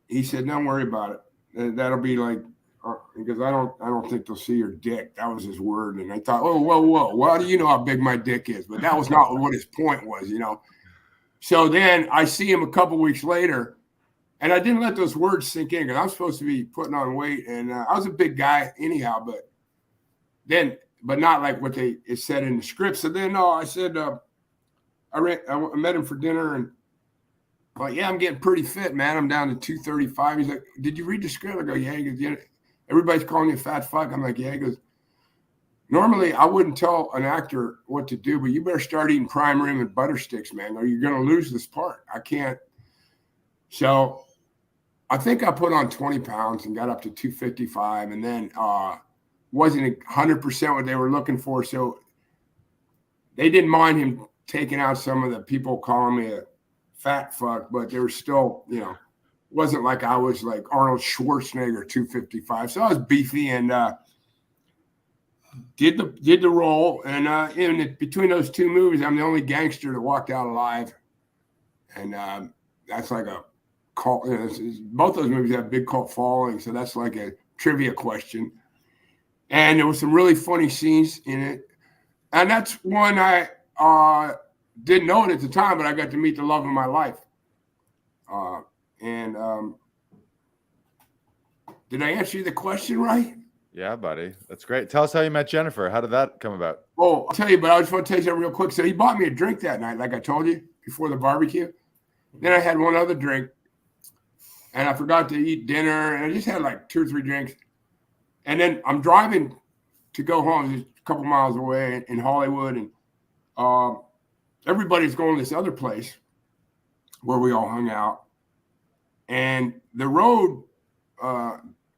he said, "Don't worry about it. That'll be like," because I don't think they'll see your dick. That was his word. And I thought, "Oh, whoa. Well, do you know how big my dick is?" But that was not what his point was, So then I see him a couple weeks later, and I didn't let those words sink in because I'm supposed to be putting on weight, and I was a big guy anyhow. But not like what it said in the script. So then, I said, I met him for dinner, and I'm like, "Yeah, I'm getting pretty fit, man. I'm down to 235. He's like, "Did you read the script?" I go, "Yeah." He goes, "Yeah, everybody's calling you a fat fuck." I'm like, "Yeah." He goes, "Normally, I wouldn't tell an actor what to do, but you better start eating prime rib and butter sticks, man, or you're going to lose this part. I can't." So I think I put on 20 pounds and got up to 255, and then wasn't 100% what they were looking for. So they didn't mind him taking out some of the people calling me a fat fuck, but they were still, wasn't like I was like Arnold Schwarzenegger 255. So I was beefy and did the role. And between those two movies, I'm the only gangster that walked out alive. And that's like a cult. Both those movies have big cult following, so that's like a trivia question. And there was some really funny scenes in it. And that's one I didn't know it at the time, but I got to meet the love of my life. Did I answer the question right? Yeah, buddy. That's great. Tell us how you met Jennifer. How did that come about? Oh, I'll tell you, but I just want to tell you something real quick. So he bought me a drink that night, like I told you, before the barbecue. Then I had one other drink, and I forgot to eat dinner, and I just had like 2 or 3 drinks. And then I'm driving to go home, just a couple miles away in Hollywood, and everybody's going to this other place where we all hung out. And the road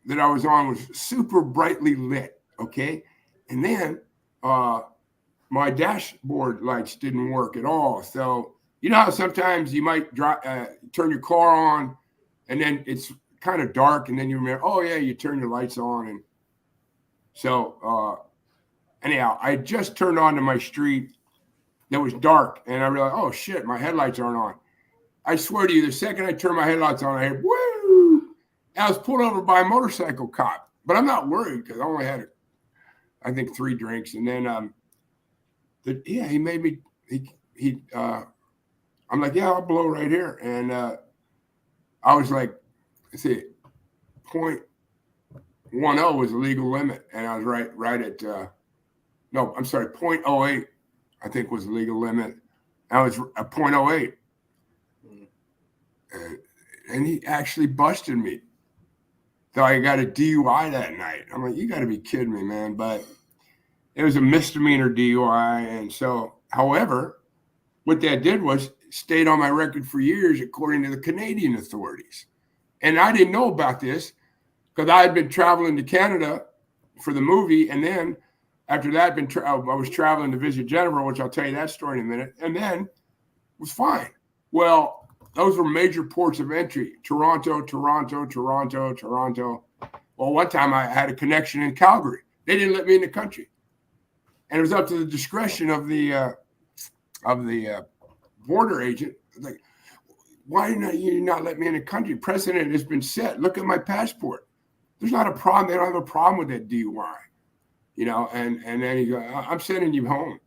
that I was on was super brightly lit, okay? And then my dashboard lights didn't work at all. So you know how sometimes you might turn your car on and then it's kind of dark and then you remember, oh yeah, you turn your lights on. And so anyhow, I just turned onto my street that was dark and I realized, oh shit, my headlights aren't on. I swear to you, the second I turned my headlights on, I heard, woo! And I was pulled over by a motorcycle cop, but I'm not worried because I only had, I think, 3 drinks. And then, he made me, I'm like, yeah, I'll blow right here. And I was like, let's see, 0.10 was the legal limit. And I was right at, no, I'm sorry, 0.08, I think was the legal limit. I was at 0.08. And he actually busted me. So I got a DUI that night. I'm like, you got to be kidding me, man. But it was a misdemeanor DUI. And so, however, what that did was stayed on my record for years, according to the Canadian authorities. And I didn't know about this because I had been traveling to Canada for the movie. And then after that, I was traveling to visit Jennifer, which I'll tell you that story in a minute. And then it was fine. Well, those were major ports of entry. Toronto. Well, one time I had a connection in Calgary. They didn't let me in the country. And it was up to the discretion of the border agent. Like, why did you not let me in the country? Precedent has been set. Look at my passport. There's not a problem. They don't have a problem with that DUI. You know, and then he goes, I'm sending you home.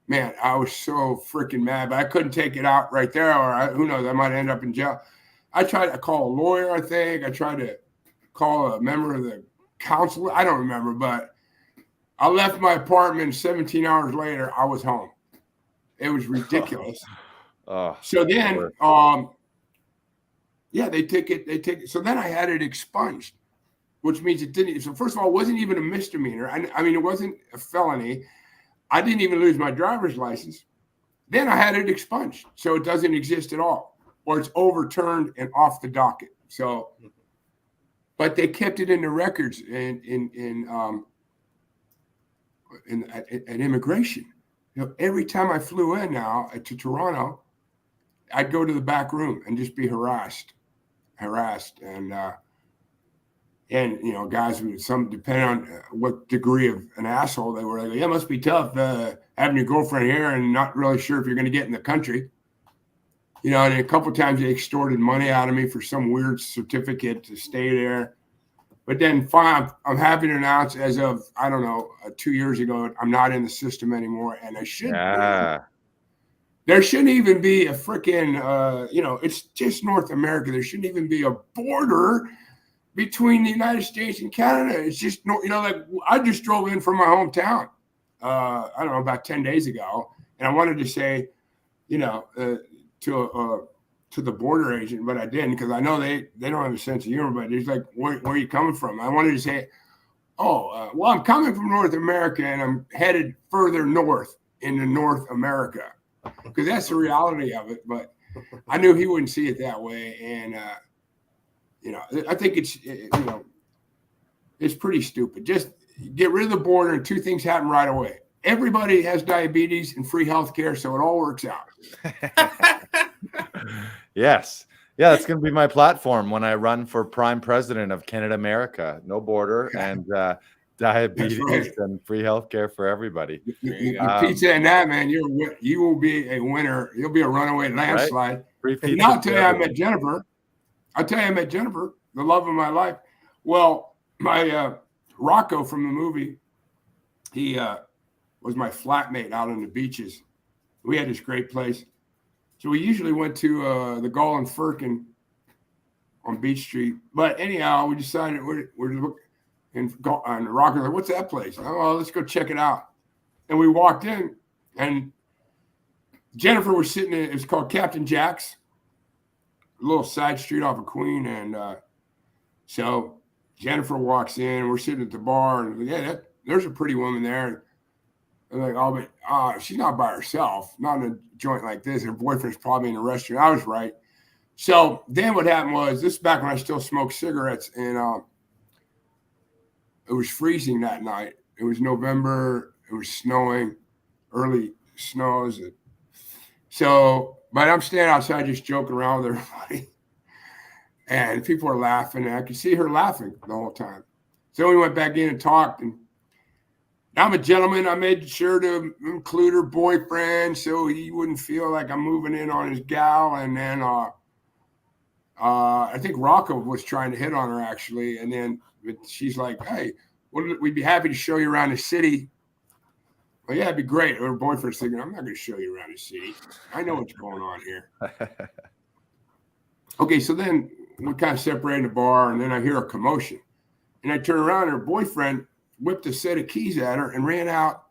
Man, I was so freaking mad, but I couldn't take it out right there, or who knows, I might end up in jail. I tried to call a lawyer, I think. I tried to call a member of the council. I don't remember, but I left my apartment 17 hours later. I was home. It was ridiculous. So then, they take it. So then I had it expunged, which means it didn't. So first of all, it wasn't even a misdemeanor. I mean, it wasn't a felony. I didn't even lose my driver's license. Then I had it expunged, so it doesn't exist at all, or it's overturned and off the docket. So, but they kept it in the records at immigration. You know, every time I flew in now to Toronto, I'd go to the back room and just be harassed, and you know, guys with some, depending on what degree of an asshole they were, like, yeah, it must be tough having your girlfriend here and not really sure if you're going to get in the country. You know, and a couple of times they extorted money out of me for some weird certificate to stay there. But then fine, I'm happy to announce as of, I don't know, 2 years ago, I'm not in the system anymore. And I shouldn't be. There shouldn't even be a freaking, you know, it's just North America. There shouldn't even be a border between the United States and Canada. It's just, you know, like I just drove in from my hometown, I don't know, about 10 days ago. And I wanted to say, you know, to the border agent, but I didn't, because I know they don't have a sense of humor, but it's like, where are you coming from? I wanted to say, well, I'm coming from North America and I'm headed further north into North America, because that's the reality of it. But I knew he wouldn't see it that way. And, you know, I think it's, you know, it's pretty stupid. Just get rid of the border and 2 things happen right away. Everybody has diabetes and free health care, so it all works out. Yes. Yeah, that's going to be my platform when I run for prime president of Canada, America. No border and diabetes and free health care for everybody. Pizza and that, man, you will be a winner. You'll be a runaway landslide. Right? And now I'll tell you, I met Jennifer. The love of my life. Well, my Rocco from the movie, he was my flatmate out on the beaches. We had this great place. So we usually went to the Gull and Firkin on Beach Street. But anyhow, we decided we're looking on Rocker. Like, what's that place? Oh, well, let's go check it out. And we walked in, and Jennifer was sitting in, it was called Captain Jack's, a little side street off of Queen. And so Jennifer walks in, we're sitting at the bar, and there's a pretty woman there. I'm like, oh, but she's not by herself, not in a joint like this. Her boyfriend's probably in the restaurant. I was right. So then what happened was, this is back when I still smoked cigarettes, and it was freezing that night. It was November. It was snowing, early snows. So, but I'm standing outside just joking around with everybody. And people are laughing, and I could see her laughing the whole time. So we went back in and talked, and I'm a gentleman. I made sure to include her boyfriend so he wouldn't feel like I'm moving in on his gal. And then I think Rocco was trying to hit on her, actually. And then she's like, hey, we'd be happy to show you around the city. Well, yeah, it'd be great. Her boyfriend's thinking, I'm not going to show you around the city. I know what's going on here. Okay, so then we kind of separated the bar, and then I hear a commotion. And I turn around, and her boyfriend whipped a set of keys at her and ran out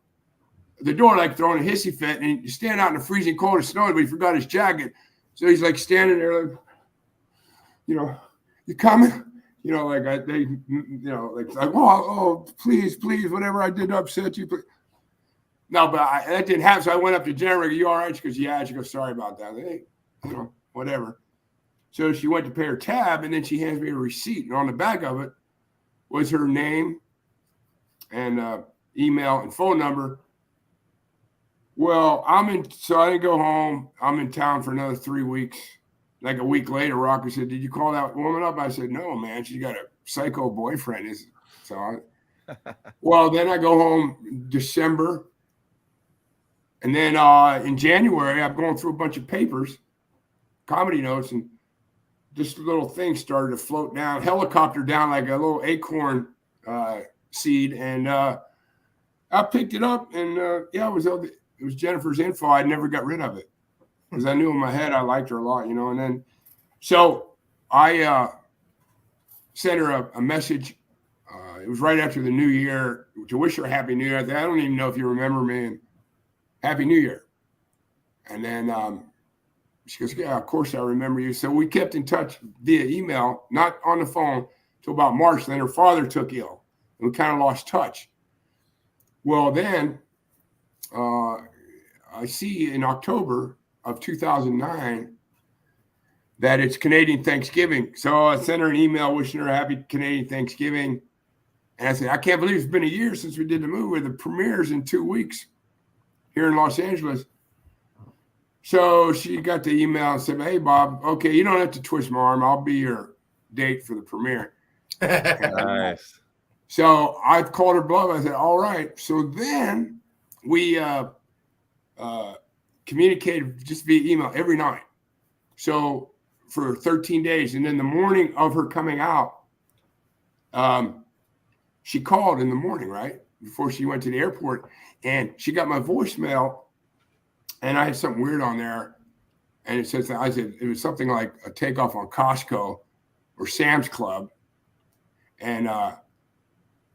the door like throwing a hissy fit. And he's standing out in the freezing cold and snowing, but he forgot his jacket. So he's like standing there like, you coming? Like oh, please, whatever I did to upset you, please. No, but that didn't happen. So I went up to Jennifer. You all right? She goes, yeah. She goes, sorry about that. Hey, whatever. So she went to pay her tab, and then she hands me a receipt. And on the back of it was her name and email and phone number. Well, so I didn't go home. I'm in town for another 3 weeks. Like a week later, Rocker said, did you call that woman up? I said, no, man. She's got a psycho boyfriend. Well, then I go home December. And then in January, I'm going through a bunch of papers, comedy notes, and this little thing started to float down, helicopter down like a little acorn seed. And I picked it up, and it was Jennifer's info. I never got rid of it because I knew in my head I liked her a lot, And then so I sent her a message. It was right after the New Year to wish her a Happy New Year. I don't even know if you remember me. And Happy New Year. And then she goes, yeah, of course I remember you. So we kept in touch via email, not on the phone, till about March. Then her father took ill, and we kind of lost touch. Well, then I see in October of 2009 that it's Canadian Thanksgiving. So I sent her an email wishing her a happy Canadian Thanksgiving. And I said, I can't believe it's been a year since we did the movie. The premiere's in 2 weeks here in Los Angeles. So she got the email and said, hey, Bob, okay, you don't have to twist my arm. I'll be your date for the premiere. Nice. So I called her bluff. I said, all right. So then we communicated just via email every night. So for 13 days. And then the morning of her coming out, she called in the morning, right? Before she went to the airport. And she got my voicemail. And I had something weird on there. And it says, I said, it was something like a takeoff on Costco or Sam's Club. And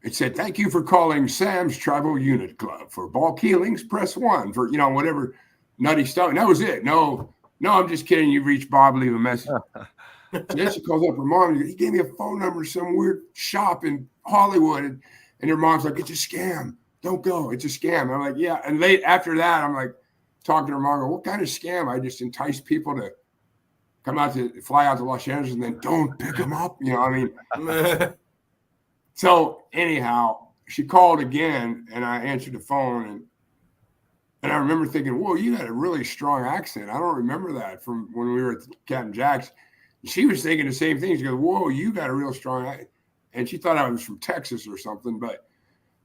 it said, thank you for calling Sam's Tribal Unit Club. For bulk healings, press 1. For, whatever nutty stuff. And that was it. No, I'm just kidding. You reached Bob, leave a message. So then she calls up her mom. He gave me a phone number to some weird shop in Hollywood. And her mom's like, it's a scam. Don't go. It's a scam. I'm like, yeah. And late after that, I'm like, talking to her mom, what kind of scam? I just entice people to fly out to Los Angeles and then don't pick them up. So anyhow, she called again and I answered the phone and I remember thinking, whoa, you had a really strong accent. I don't remember that from when we were at Captain Jack's. She was thinking the same thing. She goes, whoa, you got a real strong accent. And she thought I was from Texas or something. But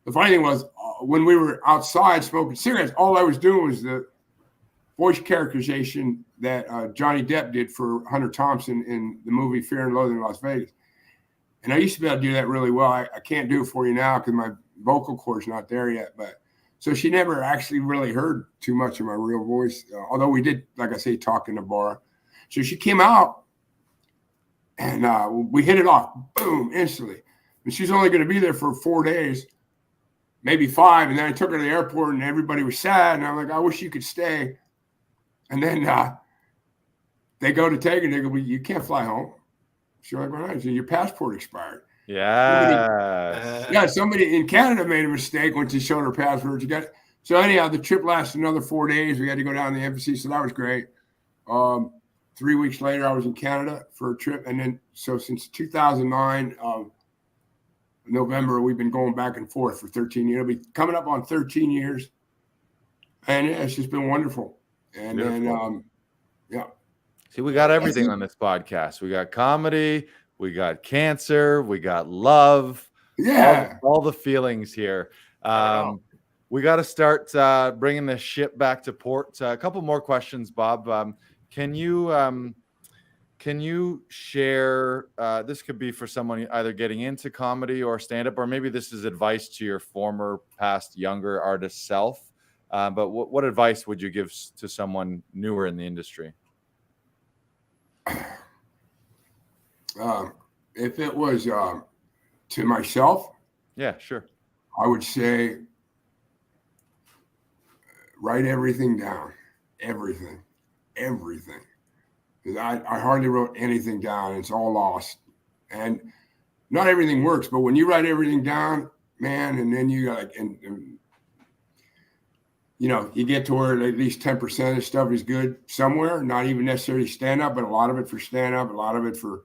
the funny thing was when we were outside smoking cigarettes, all I was doing was the voice characterization that Johnny Depp did for Hunter Thompson in the movie Fear and Loathing in Las Vegas. And I used to be able to do that really well. I can't do it for you now because my vocal cord's not there yet. But so she never actually really heard too much of my real voice, although we did, like I say, talk in the bar. So she came out And we hit it off, boom, instantly. And she's only going to be there for 4 days, maybe 5. And then I took her to the airport and everybody was sad. And I'm like, I wish you could stay. And then they go to take her and they go, well, you can't fly home. She's like, why not? Your passport expired. Yeah. Somebody in Canada made a mistake when she showed her passport. So anyhow, the trip lasted another 4 days. We had to go down to the embassy. So that was great. 3 weeks later, I was in Canada for a trip. And then, so since 2009, November, we've been going back and forth for 13 years. It'll be coming up on 13 years. And it's just been wonderful. And then, See, we got everything on this podcast. We got comedy, we got cancer, we got love. Yeah. All the feelings here. We got to start bringing the ship back to port. A couple more questions, Bob. Can you share, this could be for someone either getting into comedy or stand-up, or maybe this is advice to your former, past, younger artist self. But what advice would you give to someone newer in the industry? If it was to myself, yeah, sure, I would say write everything down, everything. Because I hardly wrote anything down. It's all lost, and not everything works. But when you write everything down, man, and then you got and you know, you get to where at least 10% of the stuff is good somewhere, not even necessarily stand up, but a lot of it for stand up, a lot of it for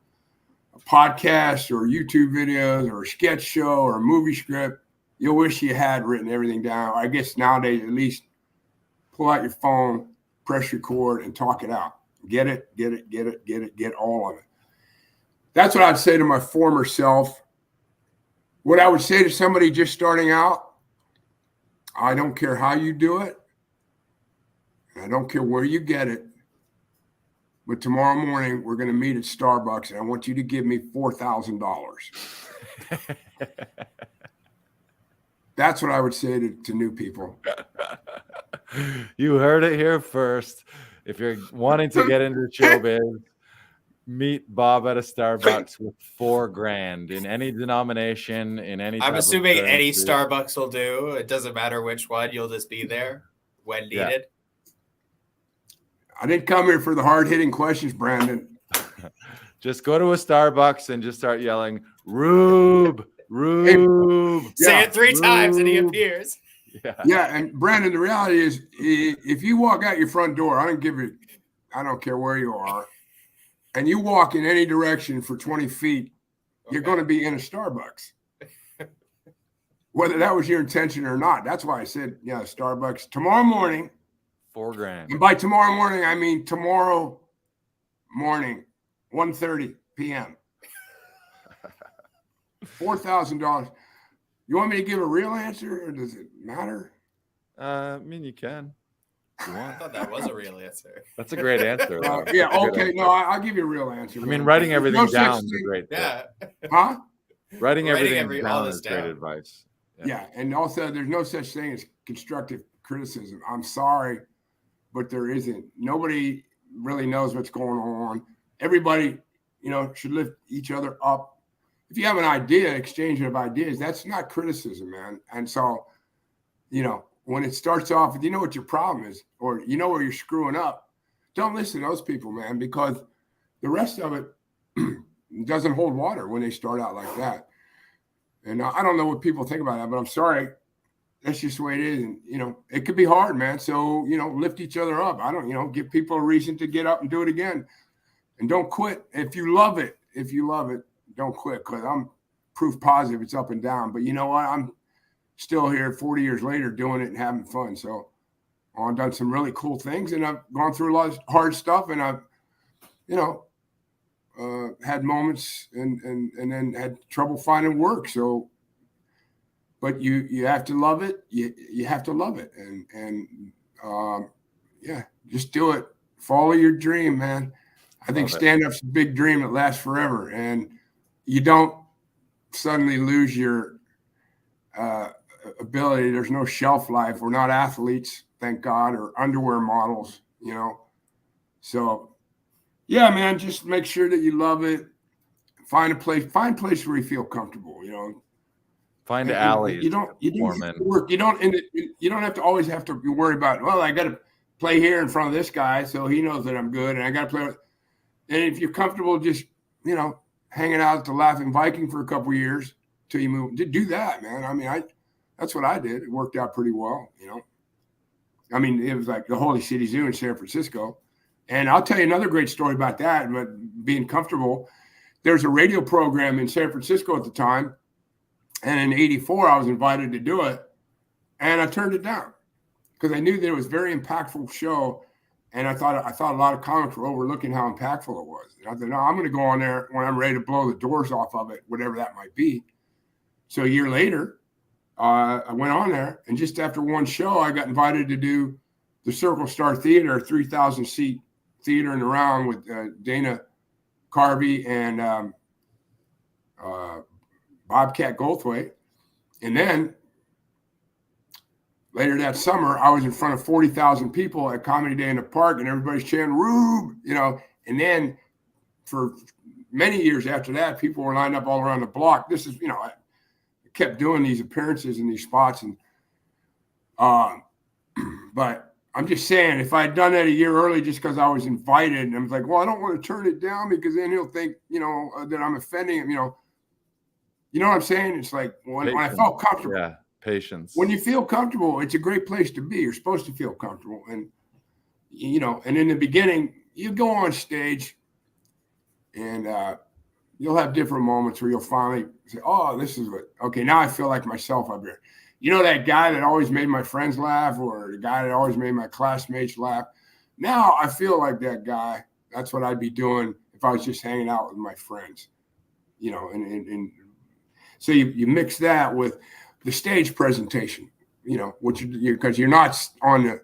a podcast or YouTube videos or a sketch show or a movie script. You'll wish you had written everything down. I guess nowadays, at least pull out your phone, press record, and talk it out. Get all of it. That's what I'd say to my former self. What I would say to somebody just starting out, I don't care how you do it. I don't care where you get it. But tomorrow morning, we're going to meet at Starbucks, and I want you to give me $4,000. That's what I would say to new people. You heard it here first. If you're wanting to get into showbiz, meet Bob at a Starbucks with $4,000 in any denomination, in any. I'm assuming any Starbucks will do. It doesn't matter which one. You'll just be there when needed. Yeah. I didn't come here for the hard-hitting questions, Brandon. Just go to a Starbucks and just start yelling, Rube. Hey, say it 3 times and he appears. Yeah, and Brandon, the reality is, if you walk out your front door, I don't care where you are, and you walk in any direction for 20 feet, you're going to be in a Starbucks. Whether that was your intention or not. That's why I said, yeah, Starbucks tomorrow morning. $4,000. And by tomorrow morning, I mean tomorrow morning, 1:30 p.m. $4,000. You want me to give a real answer, or does it matter? I mean, you can. You want. I thought that was a real answer. That's a great answer. Yeah, okay. No, I'll give you a real answer. I mean, writing everything down is great. Yeah. Huh? Writing everything down is great advice. Yeah, and also there's no such thing as constructive criticism. I'm sorry, but there isn't. Nobody really knows what's going on. Everybody, should lift each other up. If you have an idea, exchange of ideas, that's not criticism, man. And so, when it starts off, if you know what your problem is, or you know where you're screwing up, don't listen to those people, man, because the rest of it doesn't hold water when they start out like that. And I don't know what people think about that, but I'm sorry. That's just the way it is. And, it could be hard, man. So, lift each other up. Give people a reason to get up and do it again. And don't quit. If you love it, don't quit, because I'm proof positive it's up and down. But you know what? I'm still here 40 years later doing it and having fun. So I've done some really cool things, and I've gone through a lot of hard stuff, and I've, had moments and then had trouble finding work. So, but you have to love it. You have to love it. And just do it. Follow your dream, man. I think stand-up's a big dream that lasts forever. And you don't suddenly lose your ability. There's no shelf life. We're not athletes, thank God, or underwear models, So, yeah, man, just make sure that you love it. find a place where you feel comfortable, you know. Find And alleys. you don't Foreman. work. You don't have to always have to be worried about, well, I got to play here in front of this guy so he knows that I'm good, and I got to play with. And if you're comfortable just, you know, hanging out at the Laughing Viking for a couple of years till you move, do that, man. I mean, that's what I did. It worked out pretty well, you know. I mean, it was like the Holy City Zoo in San Francisco. And I'll tell you another great story about that, but being comfortable. There's a radio program in San Francisco at the time. And in '84, I was invited to do it. And I turned it down because I knew that it was a very impactful show. And I thought a lot of comics were overlooking how impactful it was. And I thought, no, I'm going to go on there when I'm ready to blow the doors off of it, whatever that might be. So a year later, I went on there. And just after one show, I got invited to do the Circle Star Theater, 3,000-seat theater in the round with Dana Carvey and Bobcat Goldthwait. And then later that summer, I was in front of 40,000 people at Comedy Day in the Park, and everybody's chanting, Rube, you know. And then for many years after that, people were lined up all around the block. This is, you know, I kept doing these appearances in these spots. And but I'm just saying, if I had done that a year early just because I was invited, and I was like, well, I don't want to turn it down because then he'll think, you know, that I'm offending him, you know. You know what I'm saying? It's like when I felt comfortable. Yeah, patience. When you feel comfortable, it's a great place to be. You're supposed to feel comfortable. And, you know, and in the beginning, you go on stage and you'll have different moments where you'll finally say, oh, this is what, okay, now I feel like myself up here. You know, that guy that always made my friends laugh, or the guy that always made my classmates laugh. Now I feel like that guy. That's what I'd be doing if I was just hanging out with my friends, you know, and so you mix that with the stage presentation, you know, which because you're not on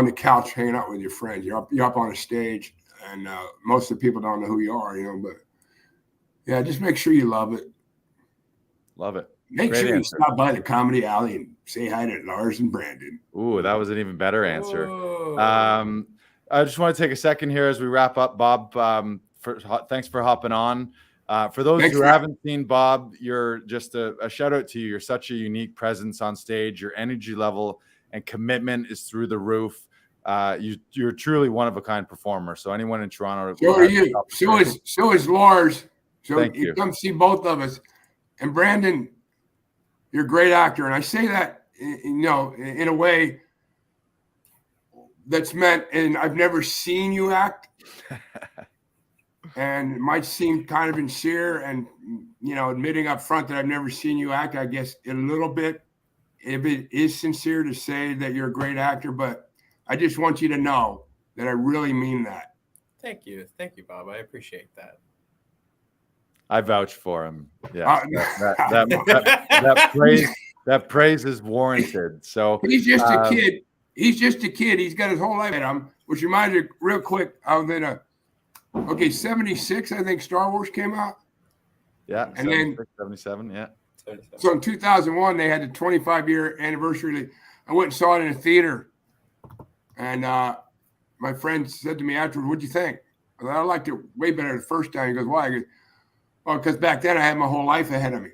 the couch hanging out with your friends. You're up on a stage, and most of the people don't know who you are, you know. But yeah, just make sure you love it. Love it. Make sure you stop by the Comedy Alley and say hi to Lars and Brandon. Ooh, that was an even better answer. I just want to take a second here as we wrap up, Bob. Thanks for hopping on. For those who haven't seen Bob, you're just a shout out to you. You're such a unique presence on stage. Your energy level and commitment is through the roof. You're truly one of a kind performer. So anyone in Toronto, so are you. So is Lars. So Thank you. Come see both of us. And Brandon, you're a great actor, and I say that in a way that's meant. And I've never seen you act. And it might seem kind of sincere, and, you know, admitting up front that I've never seen you act, I guess a little bit, if it is sincere to say that you're a great actor, but I just want you to know that I really mean that. Thank you, Bob. I appreciate that. I vouch for him. Yeah, that praise is warranted. So he's just a kid. He's just a kid. He's got his whole life at him, which reminds me real quick. I was in 76, I think Star Wars came out. Yeah, and then 77, yeah. 77. So in 2001, they had the 25-year anniversary. I went and saw it in a theater, and my friend said to me afterwards, "What'd you think?" I said, "I liked it way better the first time." He goes, "Why?" I go, "Oh, because back then I had my whole life ahead of me."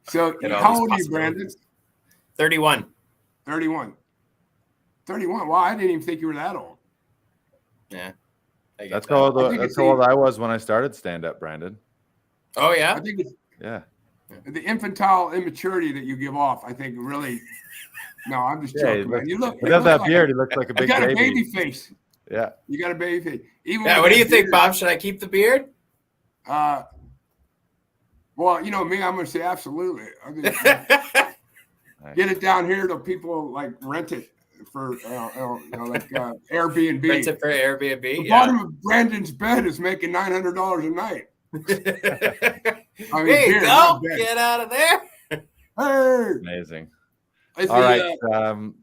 So how old are you, Brandon? 31. 31. Wow, I didn't even think you were that old. Yeah. That's how old I was when I started stand-up, Brandon. Oh, yeah? I think it's the infantile immaturity that you give off, I think really – no, I'm just joking, man. You look – without that beard, he looks like a big baby. You got a baby face. Yeah. You got a baby face. What do you think, Bob? Should I keep the beard? Well, you know me, I'm going to say absolutely. Get it down here till people, like, rent it. For Airbnb. Rent it for Airbnb. The bottom of Brandon's bed is making $900 a night. Hey, go get out of there. Hey, amazing. All right.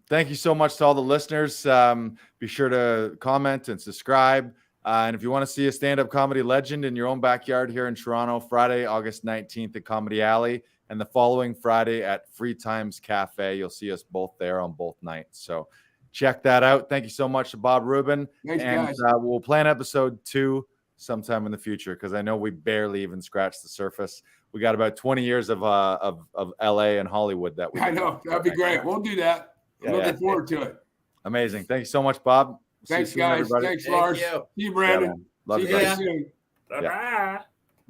Thank you so much to all the listeners. Be sure to comment and subscribe. And if you want to see a stand-up comedy legend in your own backyard here in Toronto, Friday, August 19th at Comedy Alley, and the following Friday at Free Times Cafe. You'll see us both there on both nights. So check that out. Thank you so much to Bob Rubin. Thanks, and guys. We'll plan episode 2 sometime in the future, because I know we barely even scratched the surface. We got about 20 years of LA and Hollywood that we. I know, that'd be great. We'll do that. I'm looking forward to it. Amazing. Thank you so much, Bob. Thanks, guys. Thanks, Lars. See you, Brandon. Love See you you guys soon. Yeah. Bye-bye.